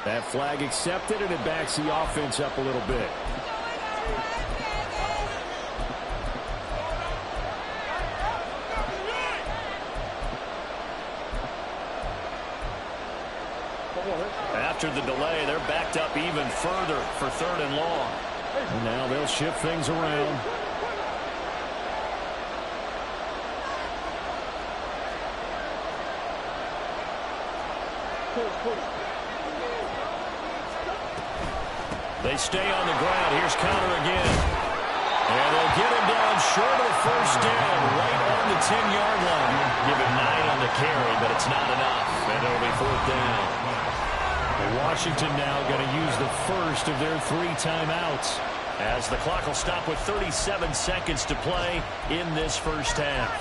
S2: That flag accepted, and it backs the offense up a little bit. After the delay, they're backed up even further for 3rd and long. And now they'll shift things around. They stay on the ground. Here's Connor again. And they'll get him down short of the 1st down, right on the 10-yard line. Give him 9 on the carry, but it's not enough. And it'll be 4th down. Washington now going to use the first of their 3 timeouts, as the clock will stop with 37 seconds to play in this 1st half.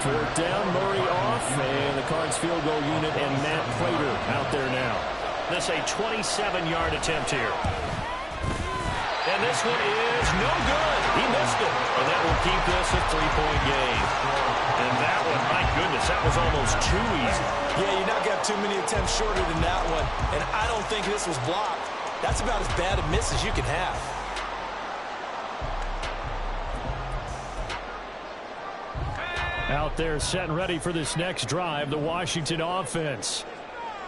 S2: Fourth down, Murray off, and the Cards field goal unit and Matt Prater out there now. This a 27-yard attempt here. And this one is no good. He missed it. And that will keep this a 3-point game. And that one, my goodness, that was almost too easy.
S6: Yeah, you're not going to have too many attempts shorter than that one. And I don't think this was blocked. That's about as bad a miss as you can have.
S2: Out there set and ready for this next drive, the Washington offense.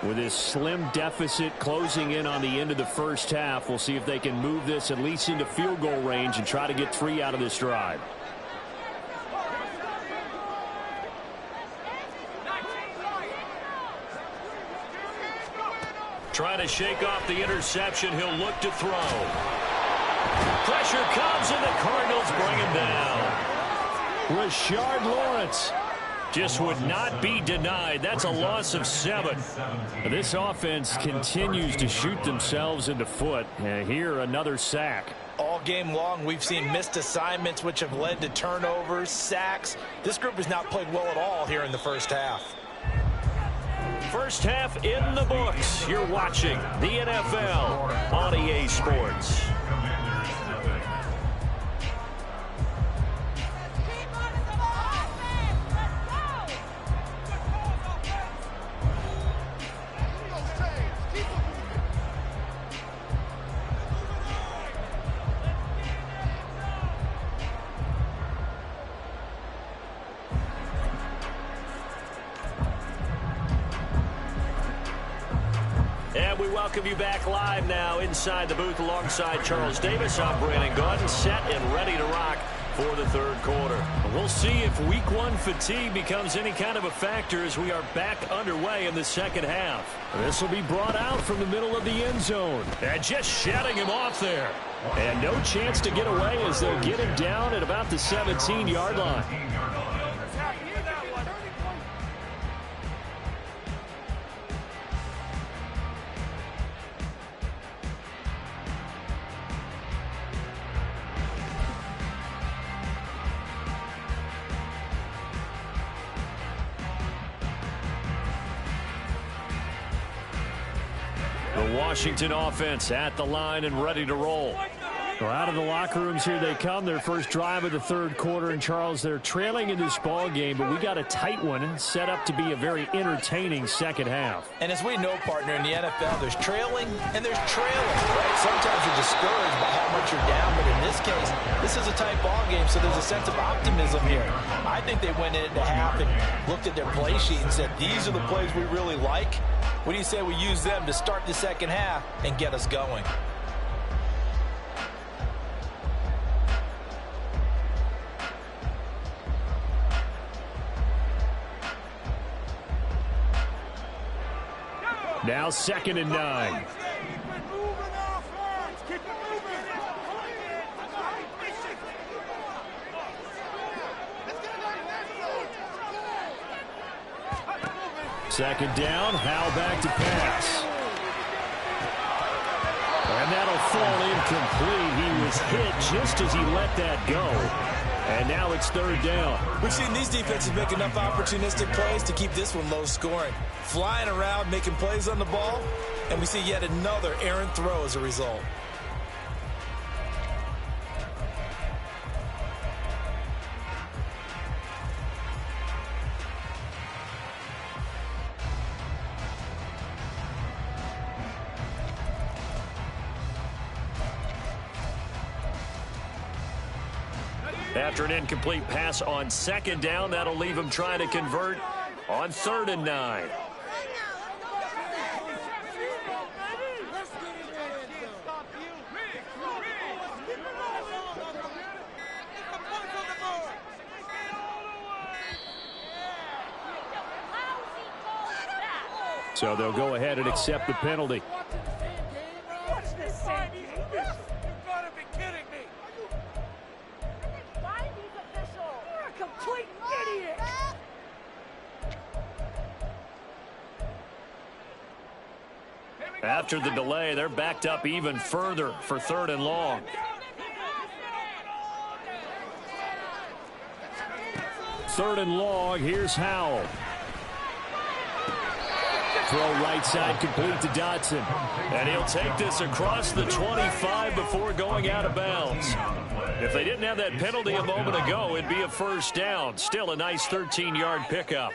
S2: With this slim deficit closing in on the end of the 1st half, we'll see if they can move this at least into field goal range and try to get 3 out of this drive. Trying to shake off the interception. He'll look to throw. Pressure comes, and the Cardinals bring him down. Rashard Lawrence just would not be denied. That's a loss of 7. This offense continues to shoot themselves in the foot. Here, another sack.
S6: All game long, we've seen missed assignments, which have led to turnovers, sacks. This group has not played well at all here in the 1st half.
S2: 1st half in the books. You're watching the NFL on EA Sports. And we welcome you back live now inside the booth alongside Charles Davis. I'm Brandon Gaudin, set and ready to rock for the 3rd quarter. We'll see if week 1 fatigue becomes any kind of a factor as we are back underway in the 2nd half. This will be brought out from the middle of the end zone. And just shutting him off there. And no chance to get away as they'll get him down at about the 17-yard line. Washington offense at the line and ready to roll. Well, out of the locker rooms here they come. Their first drive of the third quarter. And, Charles, they're trailing in this ball game, but we got a tight one set up to be a very entertaining second half.
S4: And as we know, partner, in the NFL, there's trailing and there's trailing, right? Sometimes you're discouraged by how much you're down, but in this case, this is a tight ball game, so there's a sense of optimism here. I think they went into half and looked at their play sheet and said, these are the plays we really like. What do you say we use them to start the second half and get us going?
S2: Now 2nd and 9. Second down, Howell back to pass. And that'll fall incomplete. He was hit just as he let that go. And now it's 3rd down.
S4: We've seen these defenses make enough opportunistic plays to keep this one low scoring. Flying around, making plays on the ball, and we see yet another errant throw as a result.
S2: After an incomplete pass on 2nd down, that'll leave him trying to convert on 3rd and 9. So they'll go ahead and accept the penalty.
S5: What's this, Sandy? You gotta be kidding me! Why these officials? You're a complete idiot!
S2: After the delay, they're backed up even further for 3rd and long. Third and long, here's Howell. Throw right side complete to Dotson. And he'll take this across the 25 before going out of bounds. If they didn't have that penalty a moment ago, it'd be a 1st down. Still a nice 13-yard pickup.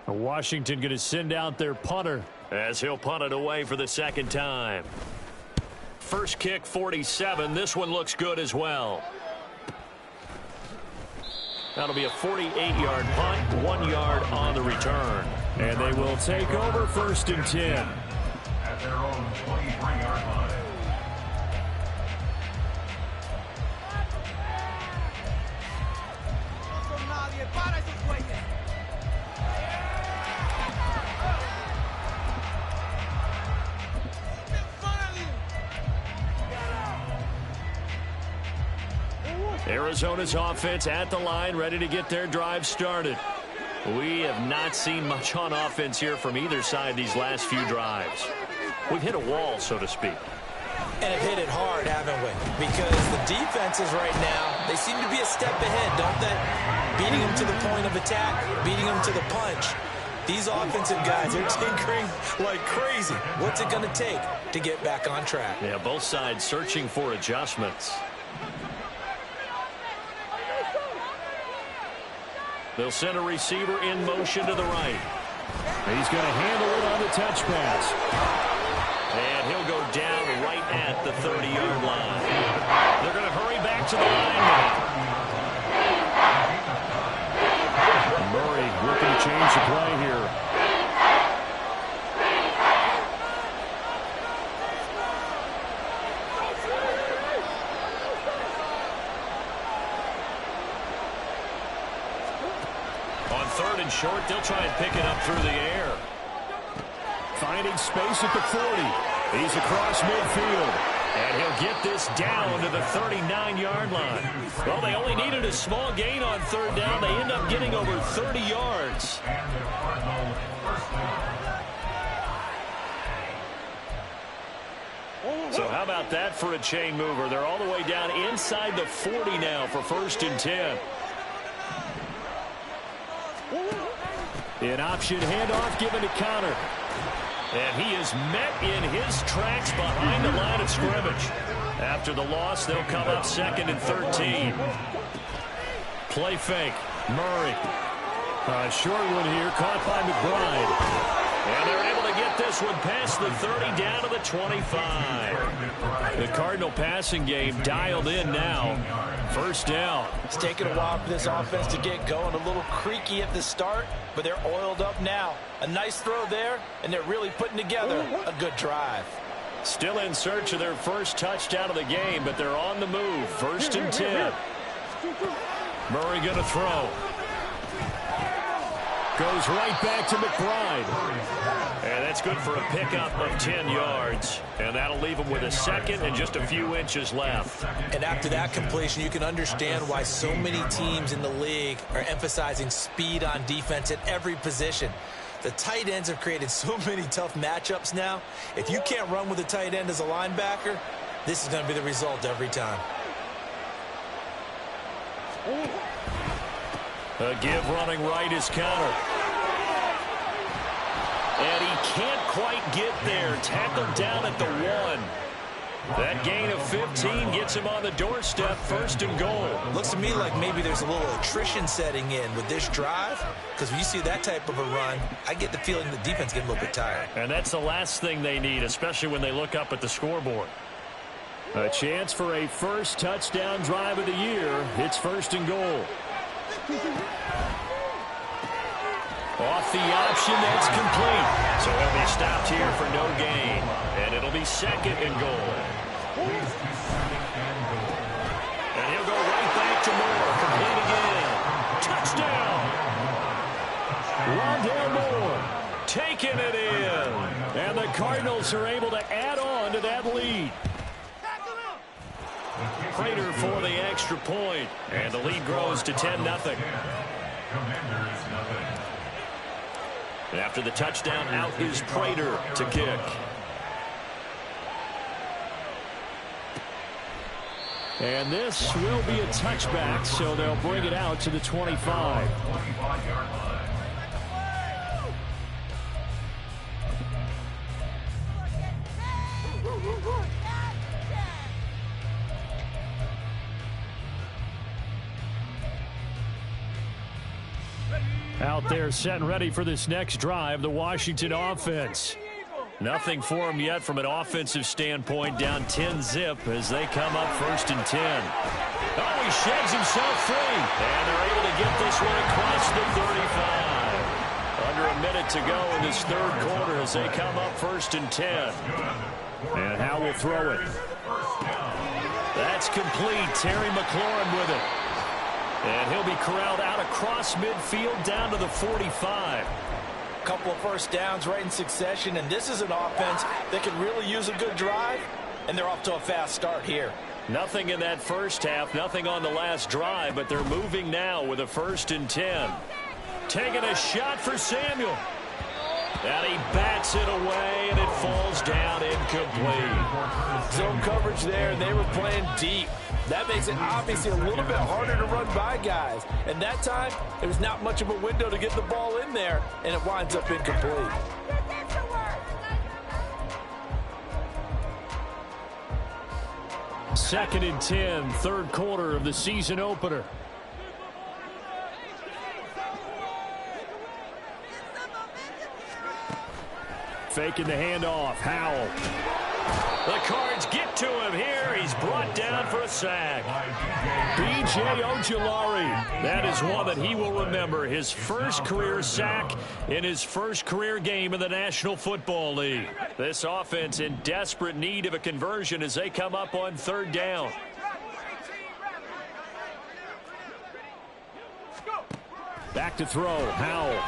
S2: Washington going to send out their punter as he'll punt it away for the 2nd time. First kick, 47. This one looks good as well. That'll be a 48-yard punt, 1 yard on the return. And they will take over 1st and 10.
S3: At their own 23-yard line.
S2: Arizona's offense at the line, ready to get their drive started. We have not seen much on offense here from either side these last few drives. We've hit a wall, so to speak.
S4: And have hit it hard, haven't we? Because the defenses right now, they seem to be a step ahead, don't they? Beating them to the point of attack, beating them to the punch. These offensive guys, they're tinkering like crazy. What's it going to take to get back on track?
S2: Yeah, both sides searching for adjustments. They'll send a receiver in motion to the right. He's going to handle it on the touch pass. And he'll go down right at the 30-yard line. They're going to hurry back to the line now. Murray looking to change the play here. On 3rd and short, they'll try and pick it up through the air. Finding space at the 40. He's across midfield. And he'll get this down to the 39-yard line. Well, they only needed a small gain on 3rd down. They end up getting over 30 yards.
S3: And the Cardinals' 1st down.
S2: So how about that for a chain mover? They're all the way down inside the 40 now for 1st and 10. An option handoff given to Connor. And he is met in his tracks behind the line of scrimmage. After the loss, they'll come up 2nd and 13. Play fake. Murray. A short one here, caught by McBride. And they're able to get this one past the 30 down to the 25. The Cardinal passing game dialed in now. 1st down.
S4: It's taken a while for this offense to get going. A little creaky at the start, but they're oiled up now. A nice throw there, and they're really putting together a good drive.
S2: Still in search of their first touchdown of the game, but they're on the move. 1st and 10. Murray going to throw. Goes right back to McBride. And that's good for a pickup of 10 yards. And that'll leave him with a 2nd and just a few inches left.
S6: And after that completion, you can understand why so many teams in the league are emphasizing speed on defense at every position. The tight ends have created so many tough matchups now. If you can't run with a tight end as a linebacker, this is going to be the result every time.
S2: A give running right is Connor. And he can't quite get there. Tackled down at the 1. That gain of 15 gets him on the doorstep. 1st and goal.
S6: Looks to me like maybe there's a little attrition setting in with this drive, because when you see that type of a run, I get the feeling the defense getting a little bit tired.
S2: And that's the last thing they need, especially when they look up at the scoreboard. A chance for a first touchdown drive of the year. It's 1st and goal. Off the option, that's complete. So he'll be stopped here for no gain. And it'll be 2nd and goal. And he'll go right back to Moore. Complete again. Touchdown! Rondale Moore taking it in. And the Cardinals are able to add on to that lead. Prater for the extra point. And the lead grows to 10-0. After the touchdown, out is Prater to kick. And this will be a touchback, so they'll bring it out to the 25. Out there set and ready for this next drive, the Washington offense. Nothing for them yet from an offensive standpoint, down 10-zip as they come up 1st and 10. Oh, he sheds himself free. And they're able to get this one across the 35. Under a minute to go in this 3rd quarter as they come up 1st and 10. And Howe will throw it. That's complete. Terry McLaurin with it. And he'll be corralled out across midfield down to the 45.
S4: Couple of first downs right in succession, and this is an offense that can really use a good drive, and they're off to a fast start here.
S2: Nothing in that first half, nothing on the last drive, but they're moving now with a 1st and 10. Taking a shot for Samuel. And he bats it away, and it falls down incomplete.
S4: Zone coverage there, and they were playing deep. That makes it obviously a little bit harder to run by guys. And that time, there was not much of a window to get the ball in there, and it winds up incomplete.
S2: Second and 10, 3rd quarter of the season opener. Faking the handoff. Howell. The Cards get to him here. He's brought down for a sack. B.J. Ojulari. That is one that he will remember. His first career sack in his first career game in the National Football League. This offense in desperate need of a conversion as they come up on 3rd down. Back to throw. Howell.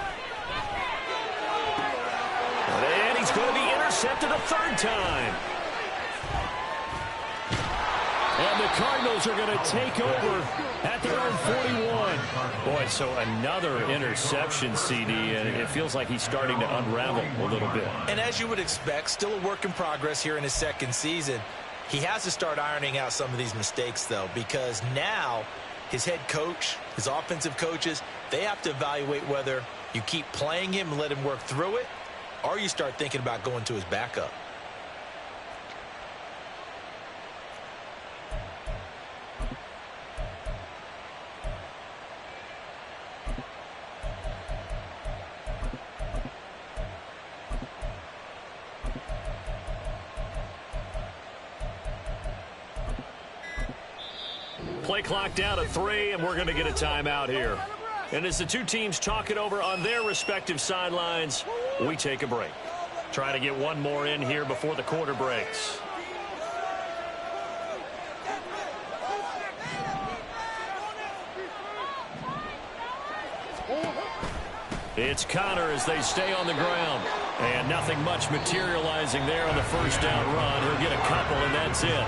S2: And he's going to be intercepted a 3rd time. And the Cardinals are going to take over at their own 41. Boy, so another interception, CD, and it feels like he's starting to unravel a little bit.
S6: And as you would expect, still a work in progress here in his second season. He has to start ironing out some of these mistakes, though, because now his head coach, his offensive coaches, they have to evaluate whether you keep playing him and let him work through it, or you start thinking about going to his backup.
S2: Play clock down to 3, and we're going to get a timeout here. And as the two teams talk it over on their respective sidelines, we take a break. Try to get one more in here before the quarter breaks. It's Connor as they stay on the ground. And nothing much materializing there on the first down run. He'll get a couple, and that's it.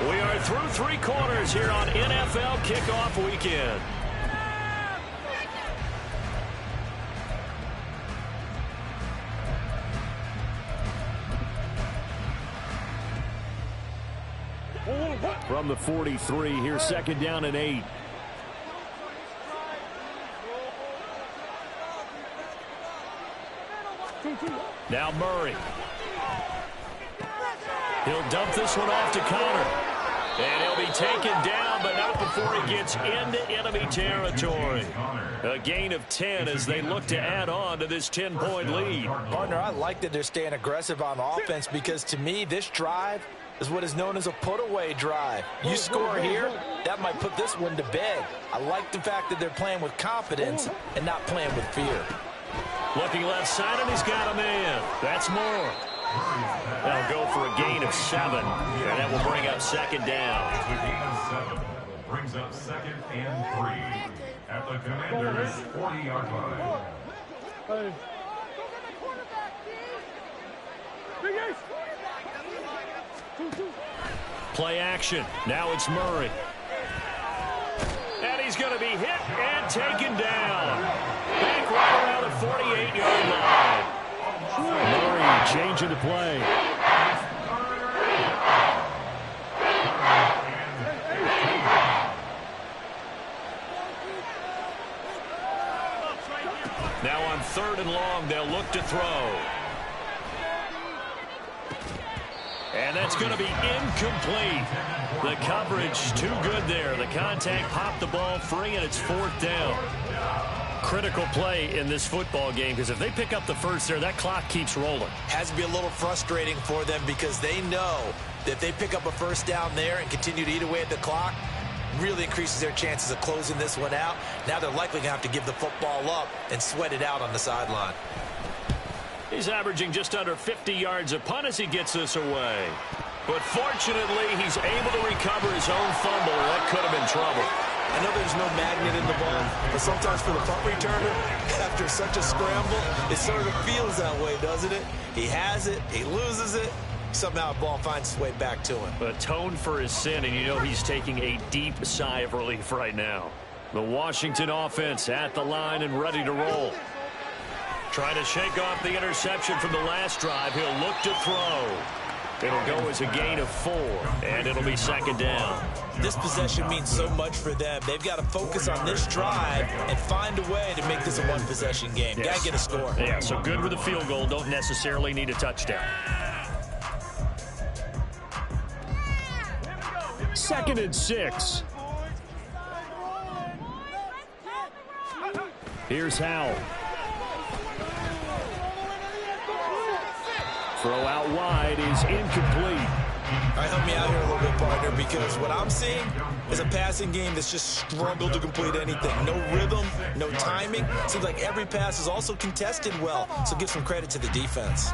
S2: We are through 3 quarters here on NFL Kickoff Weekend. From the 43, here's second down and 8. Now Murray. He'll dump this one off to Connor. And he'll be taken down, but not before he gets into enemy territory. A gain of 10 as they look to add on to this 10-point lead.
S6: Partner, I like that they're staying aggressive on offense because, to me, this drive is what is known as a put-away drive. You score here, that might put this one to bed. I like the fact that they're playing with confidence and not playing with fear.
S2: Looking left side, and he's got a man. That's more. That'll go for a gain of 7, and that will bring up second down.
S3: The gain of 7 brings up second and 3 at the Commanders' 40-yard line.
S2: Play action. Now it's Murray. And he's going to be hit and taken down. Back right around the 48-yard line. Murray changing the play. Now on 3rd and long, they'll look to throw. And that's going to be incomplete. The coverage too good there. The contact popped the ball free, and it's 4th down. Critical play in this football game because if they pick up the first there, that clock keeps rolling.
S6: Has to be a little frustrating for them because they know that if they pick up a first down there and continue to eat away at the clock, really increases their chances of closing this one out. Now they're likely going to have to give the football up and sweat it out on the sideline.
S2: He's averaging just under 50 yards a punt as he gets this away. But fortunately, he's able to recover his own fumble. That could have been trouble.
S6: I know there's no magnet in the ball, but sometimes for the punt returner, after such a scramble, it sort of feels that way, doesn't it? He has it, he loses it, somehow the ball finds its way back to him.
S2: Atoned for his sin, and you know he's taking a deep sigh of relief right now. The Washington offense at the line and ready to roll. Trying to shake off the interception from the last drive. He'll look to throw. It'll go as a gain of 4, and it'll be second down.
S6: This possession means so much for them. They've got to focus on this drive and find a way to make this a one-possession game.
S2: Yes.
S6: Got to get a score.
S2: Yeah, so good with a field goal. Don't necessarily need a touchdown. 2nd and 6. Here's Howell. Throw out wide is incomplete.
S6: All right, help me out here a little bit, partner, because what I'm seeing is a passing game that's just struggled to complete anything. No rhythm, no timing. Seems like every pass is also contested well, so give some credit to the defense.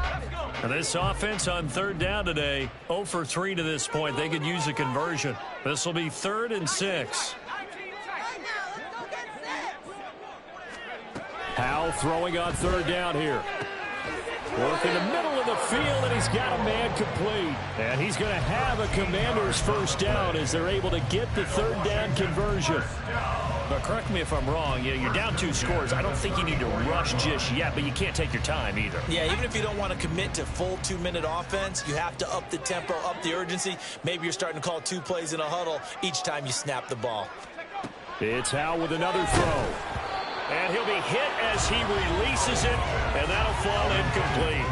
S2: And this offense on 3rd down today, 0 for 3 to this point. They could use a conversion. This will be 3rd and 6. Howell throwing on 3rd down here. Working the middle of the field, and he's got a man complete. And he's going to have a Commander's first down as they're able to get the third down conversion.
S7: But correct me if I'm wrong, you're down 2 scores. I don't think you need to rush just yet, but you can't take your time either.
S6: Yeah, even if you don't want to commit to full 2-minute offense, you have to up the tempo, up the urgency. Maybe you're starting to call 2 plays in a huddle each time you snap the ball.
S2: It's Howell with another throw. And he'll be hit as he releases it, and that'll fall incomplete.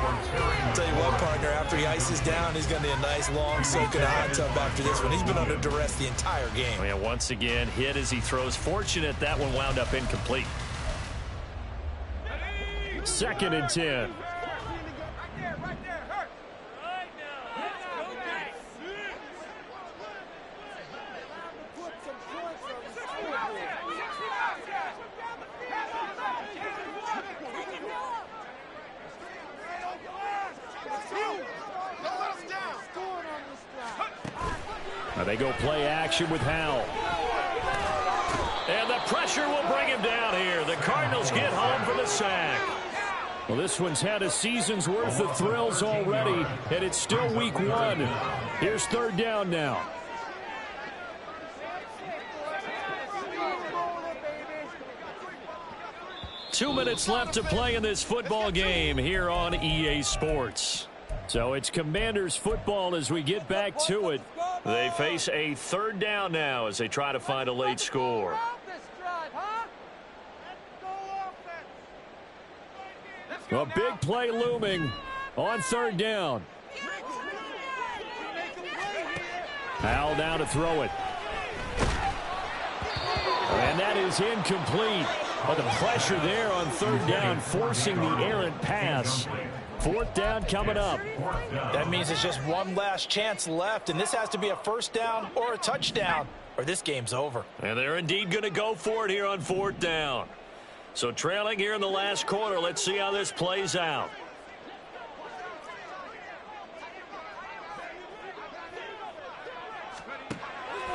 S6: I'll tell you what, partner, after he ices down, he's going to need a nice long soak in a hot tub after this one. He's been under duress the entire game.
S2: And once again, hit as he throws. Fortunate that one wound up incomplete. 2nd and 10. They go play action with Howell. And the pressure will bring him down here. The Cardinals get home for the sack. Well, this one's had a season's worth of thrills already, and it's still week 1. Here's 3rd down now. Two minutes left to play in this football game here on EA Sports. So it's Commanders football as we get back to it. They face a 3rd down now as they try to find a late score. A big play looming on 3rd down. Howell now to throw it. And that is incomplete. But the pressure there on 3rd down, forcing the errant pass. 4th down coming up.
S6: That means it's just one last chance left, and this has to be a 1st down or a touchdown, or this game's over.
S2: And they're indeed going to go for it here on 4th down. So trailing here in the last quarter, let's see how this plays out.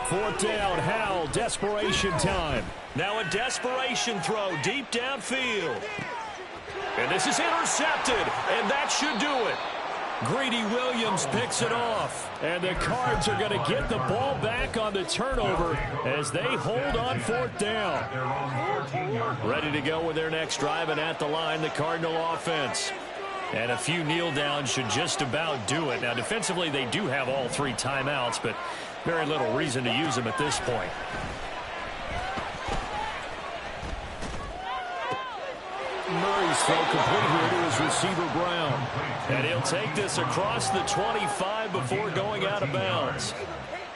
S2: Fourth down, Howell, desperation time. Now a desperation throw deep downfield. And this is intercepted, and that should do it. Greedy Williams picks it off. And the Cards are going to get the ball back on the turnover as they hold on 4th down. Ready to go with their next drive, and at the line, the Cardinal offense. And a few kneel downs should just about do it. Now, defensively, they do have all 3 timeouts, but very little reason to use them at this point. Murray's throw complete here to his receiver, Brown. And he'll take this across the 25 before going out of bounds.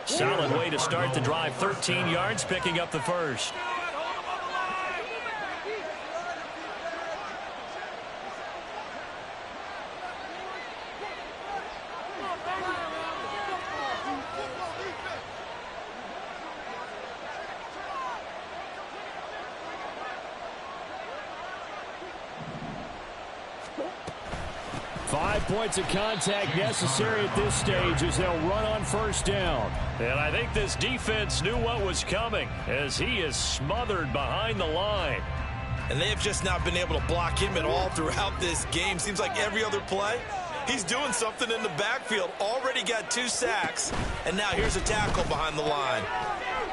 S2: Solid way to start the drive. 13 yards, picking up the first. Points of contact necessary at this stage as they'll run on 1st down. And I think this defense knew what was coming as he is smothered behind the line.
S6: And they have just not been able to block him at all throughout this game. Seems like every other play, he's doing something in the backfield. Already got 2 sacks, and now here's a tackle behind the line.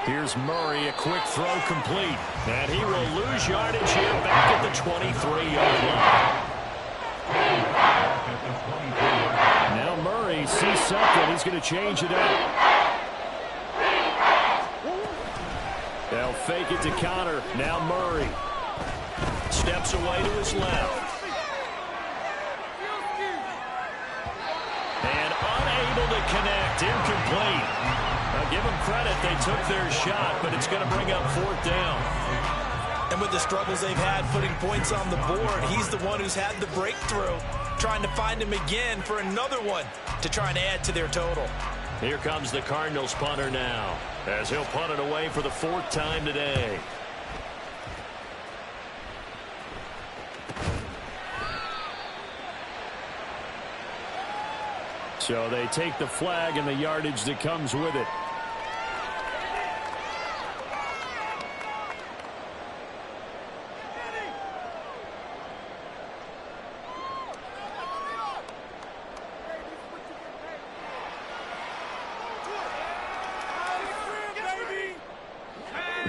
S2: Here's Murray, a quick throw complete. And he will lose yardage here back at the 23-yard line. Now Murray sees something. He's going to change it up. They'll fake it to Connor. Now Murray steps away to his left. And unable to connect. Incomplete. Now give them credit. They took their shot, but it's going to bring up 4th down.
S6: And with the struggles they've had putting points on the board, he's the one who's had the breakthrough, trying to find him again for another one to try and add to their total.
S2: Here comes the Cardinals punter now, as he'll punt it away for the 4th time today. So they take the flag and the yardage that comes with it.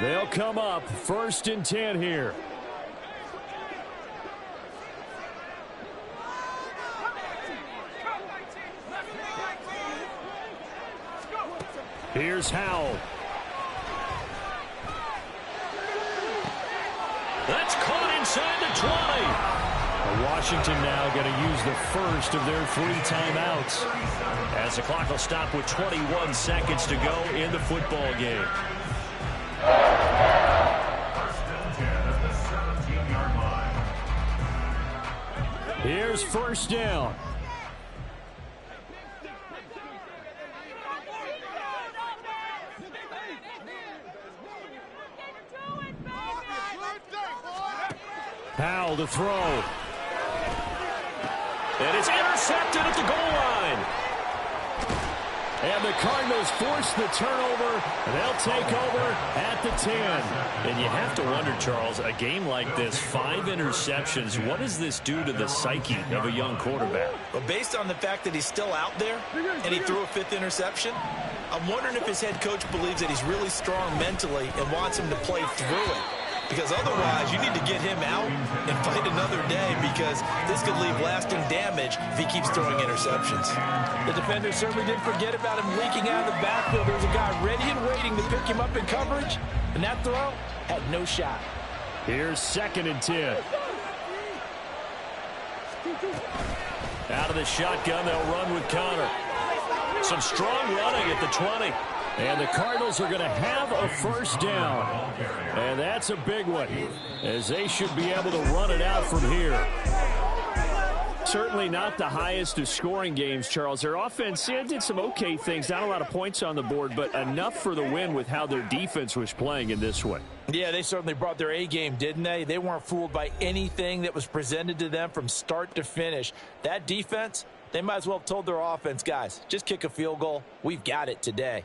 S2: They'll come up 1st and 10 here. Here's Howell. That's caught inside the 20. Washington now going to use the first of their 3 timeouts, as the clock will stop with 21 seconds to go in the football game.
S3: First and 10 at the 17-yard line.
S2: Here's 1st down. Howell to throw. And it's intercepted at the goal line. And the Cardinals force the turnover. They'll take over at the 10. And you have to wonder, Charles, a game like this, 5 interceptions, what does this do to the psyche of a young quarterback?
S6: Well, based on the fact that he's still out there and he threw a 5th interception, I'm wondering if his head coach believes that he's really strong mentally and wants him to play through it. Because otherwise, you need to get him out and fight another day, because this could leave lasting damage if he keeps throwing interceptions.
S4: The defender certainly didn't forget about him leaking out of the backfield. There was a guy ready and waiting to pick him up in coverage, and that throw had no shot.
S2: Here's 2nd and 10. Out of the shotgun, they'll run with Connor. Some strong running at the 20. And the Cardinals are going to have a 1st down. And that's a big one, as they should be able to run it out from here. Certainly not the highest of scoring games, Charles. Their offense did some okay things. Not a lot of points on the board, but enough for the win with how their defense was playing in this one.
S4: Yeah, they certainly brought their A game, didn't they? They weren't fooled by anything that was presented to them from start to finish. That defense, they might as well have told their offense, guys, just kick a field goal. We've got it today.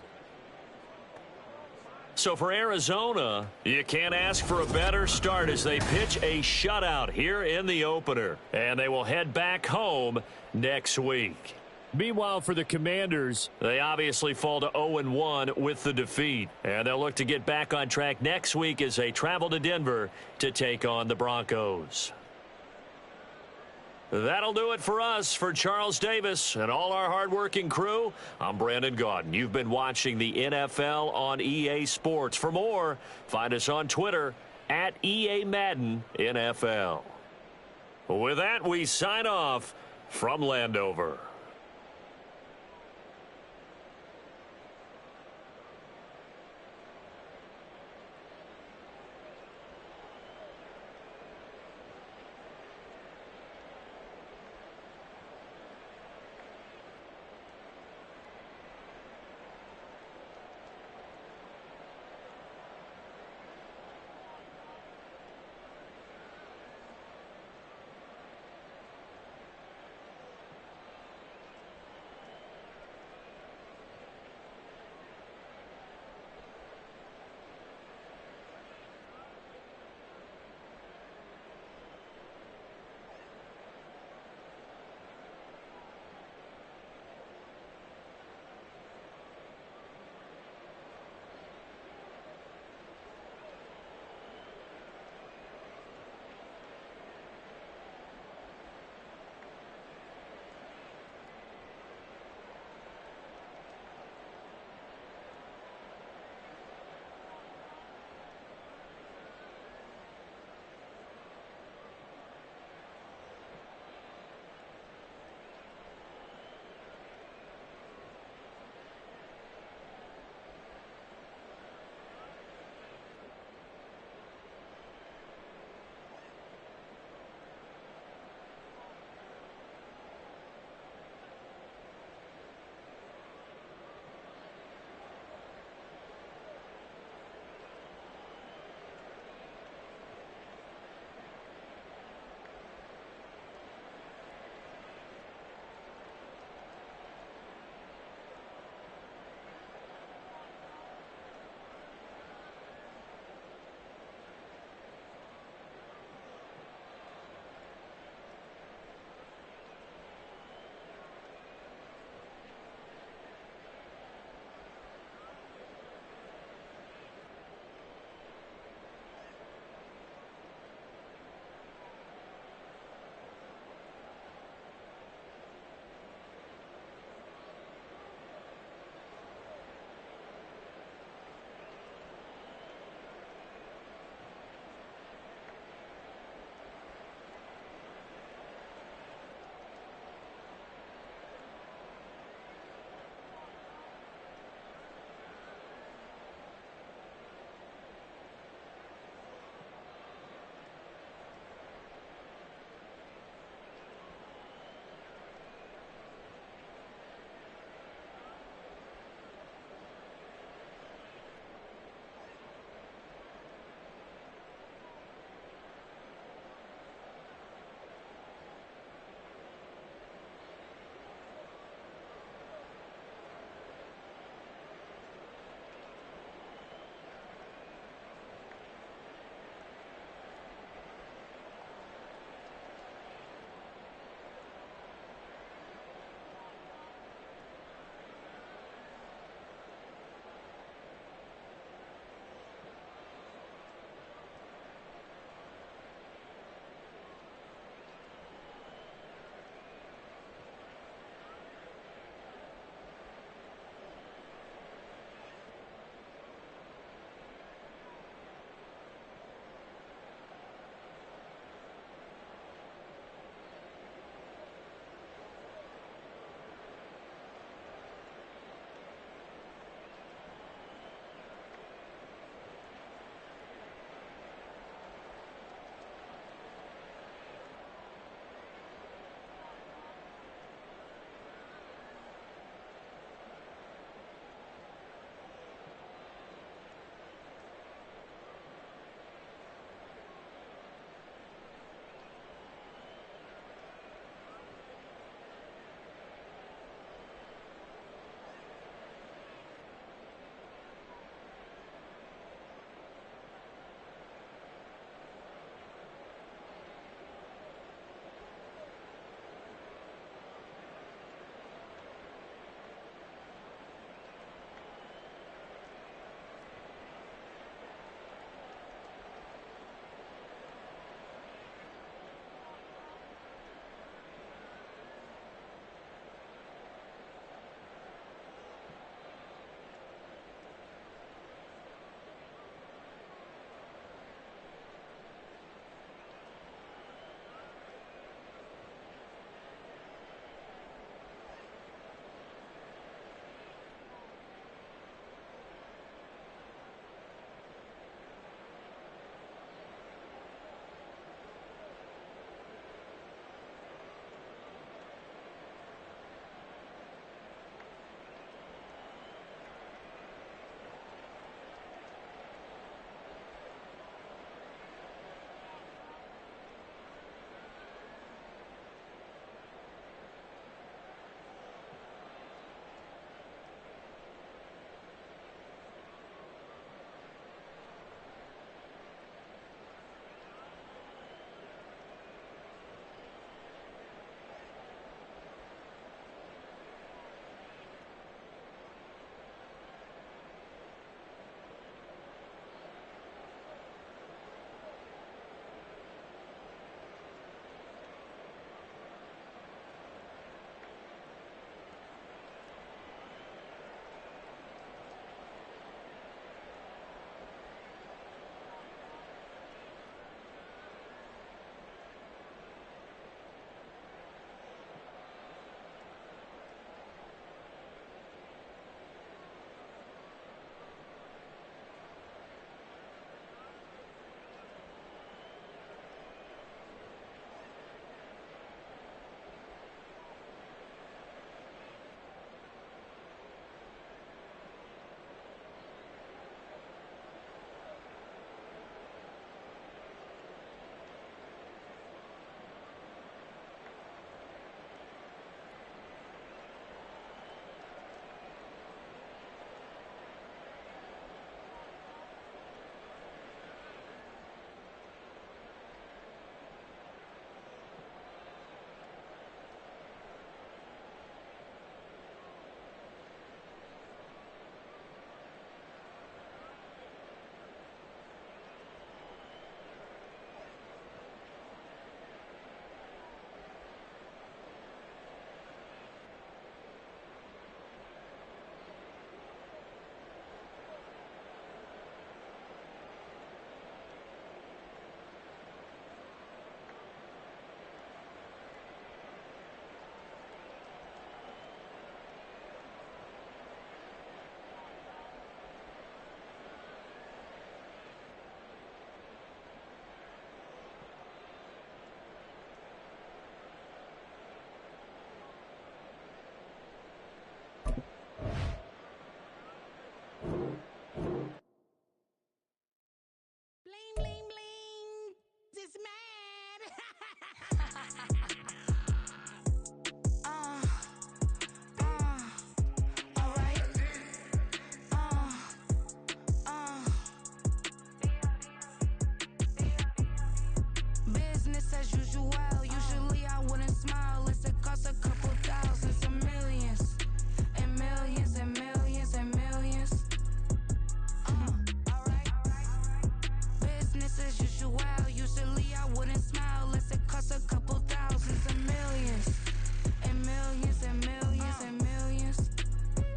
S2: So for Arizona, you can't ask for a better start as they pitch a shutout here in the opener. And they will head back home next week. Meanwhile, for the Commanders, they obviously fall to 0-1 with the defeat. And they'll look to get back on track next week as they travel to Denver to take on the Broncos. That'll do it for us. For Charles Davis and all our hardworking crew, I'm Brandon Gaudin. You've been watching the NFL on EA Sports. For more, find us on Twitter at EA Madden NFL. With that, we sign off from Landover.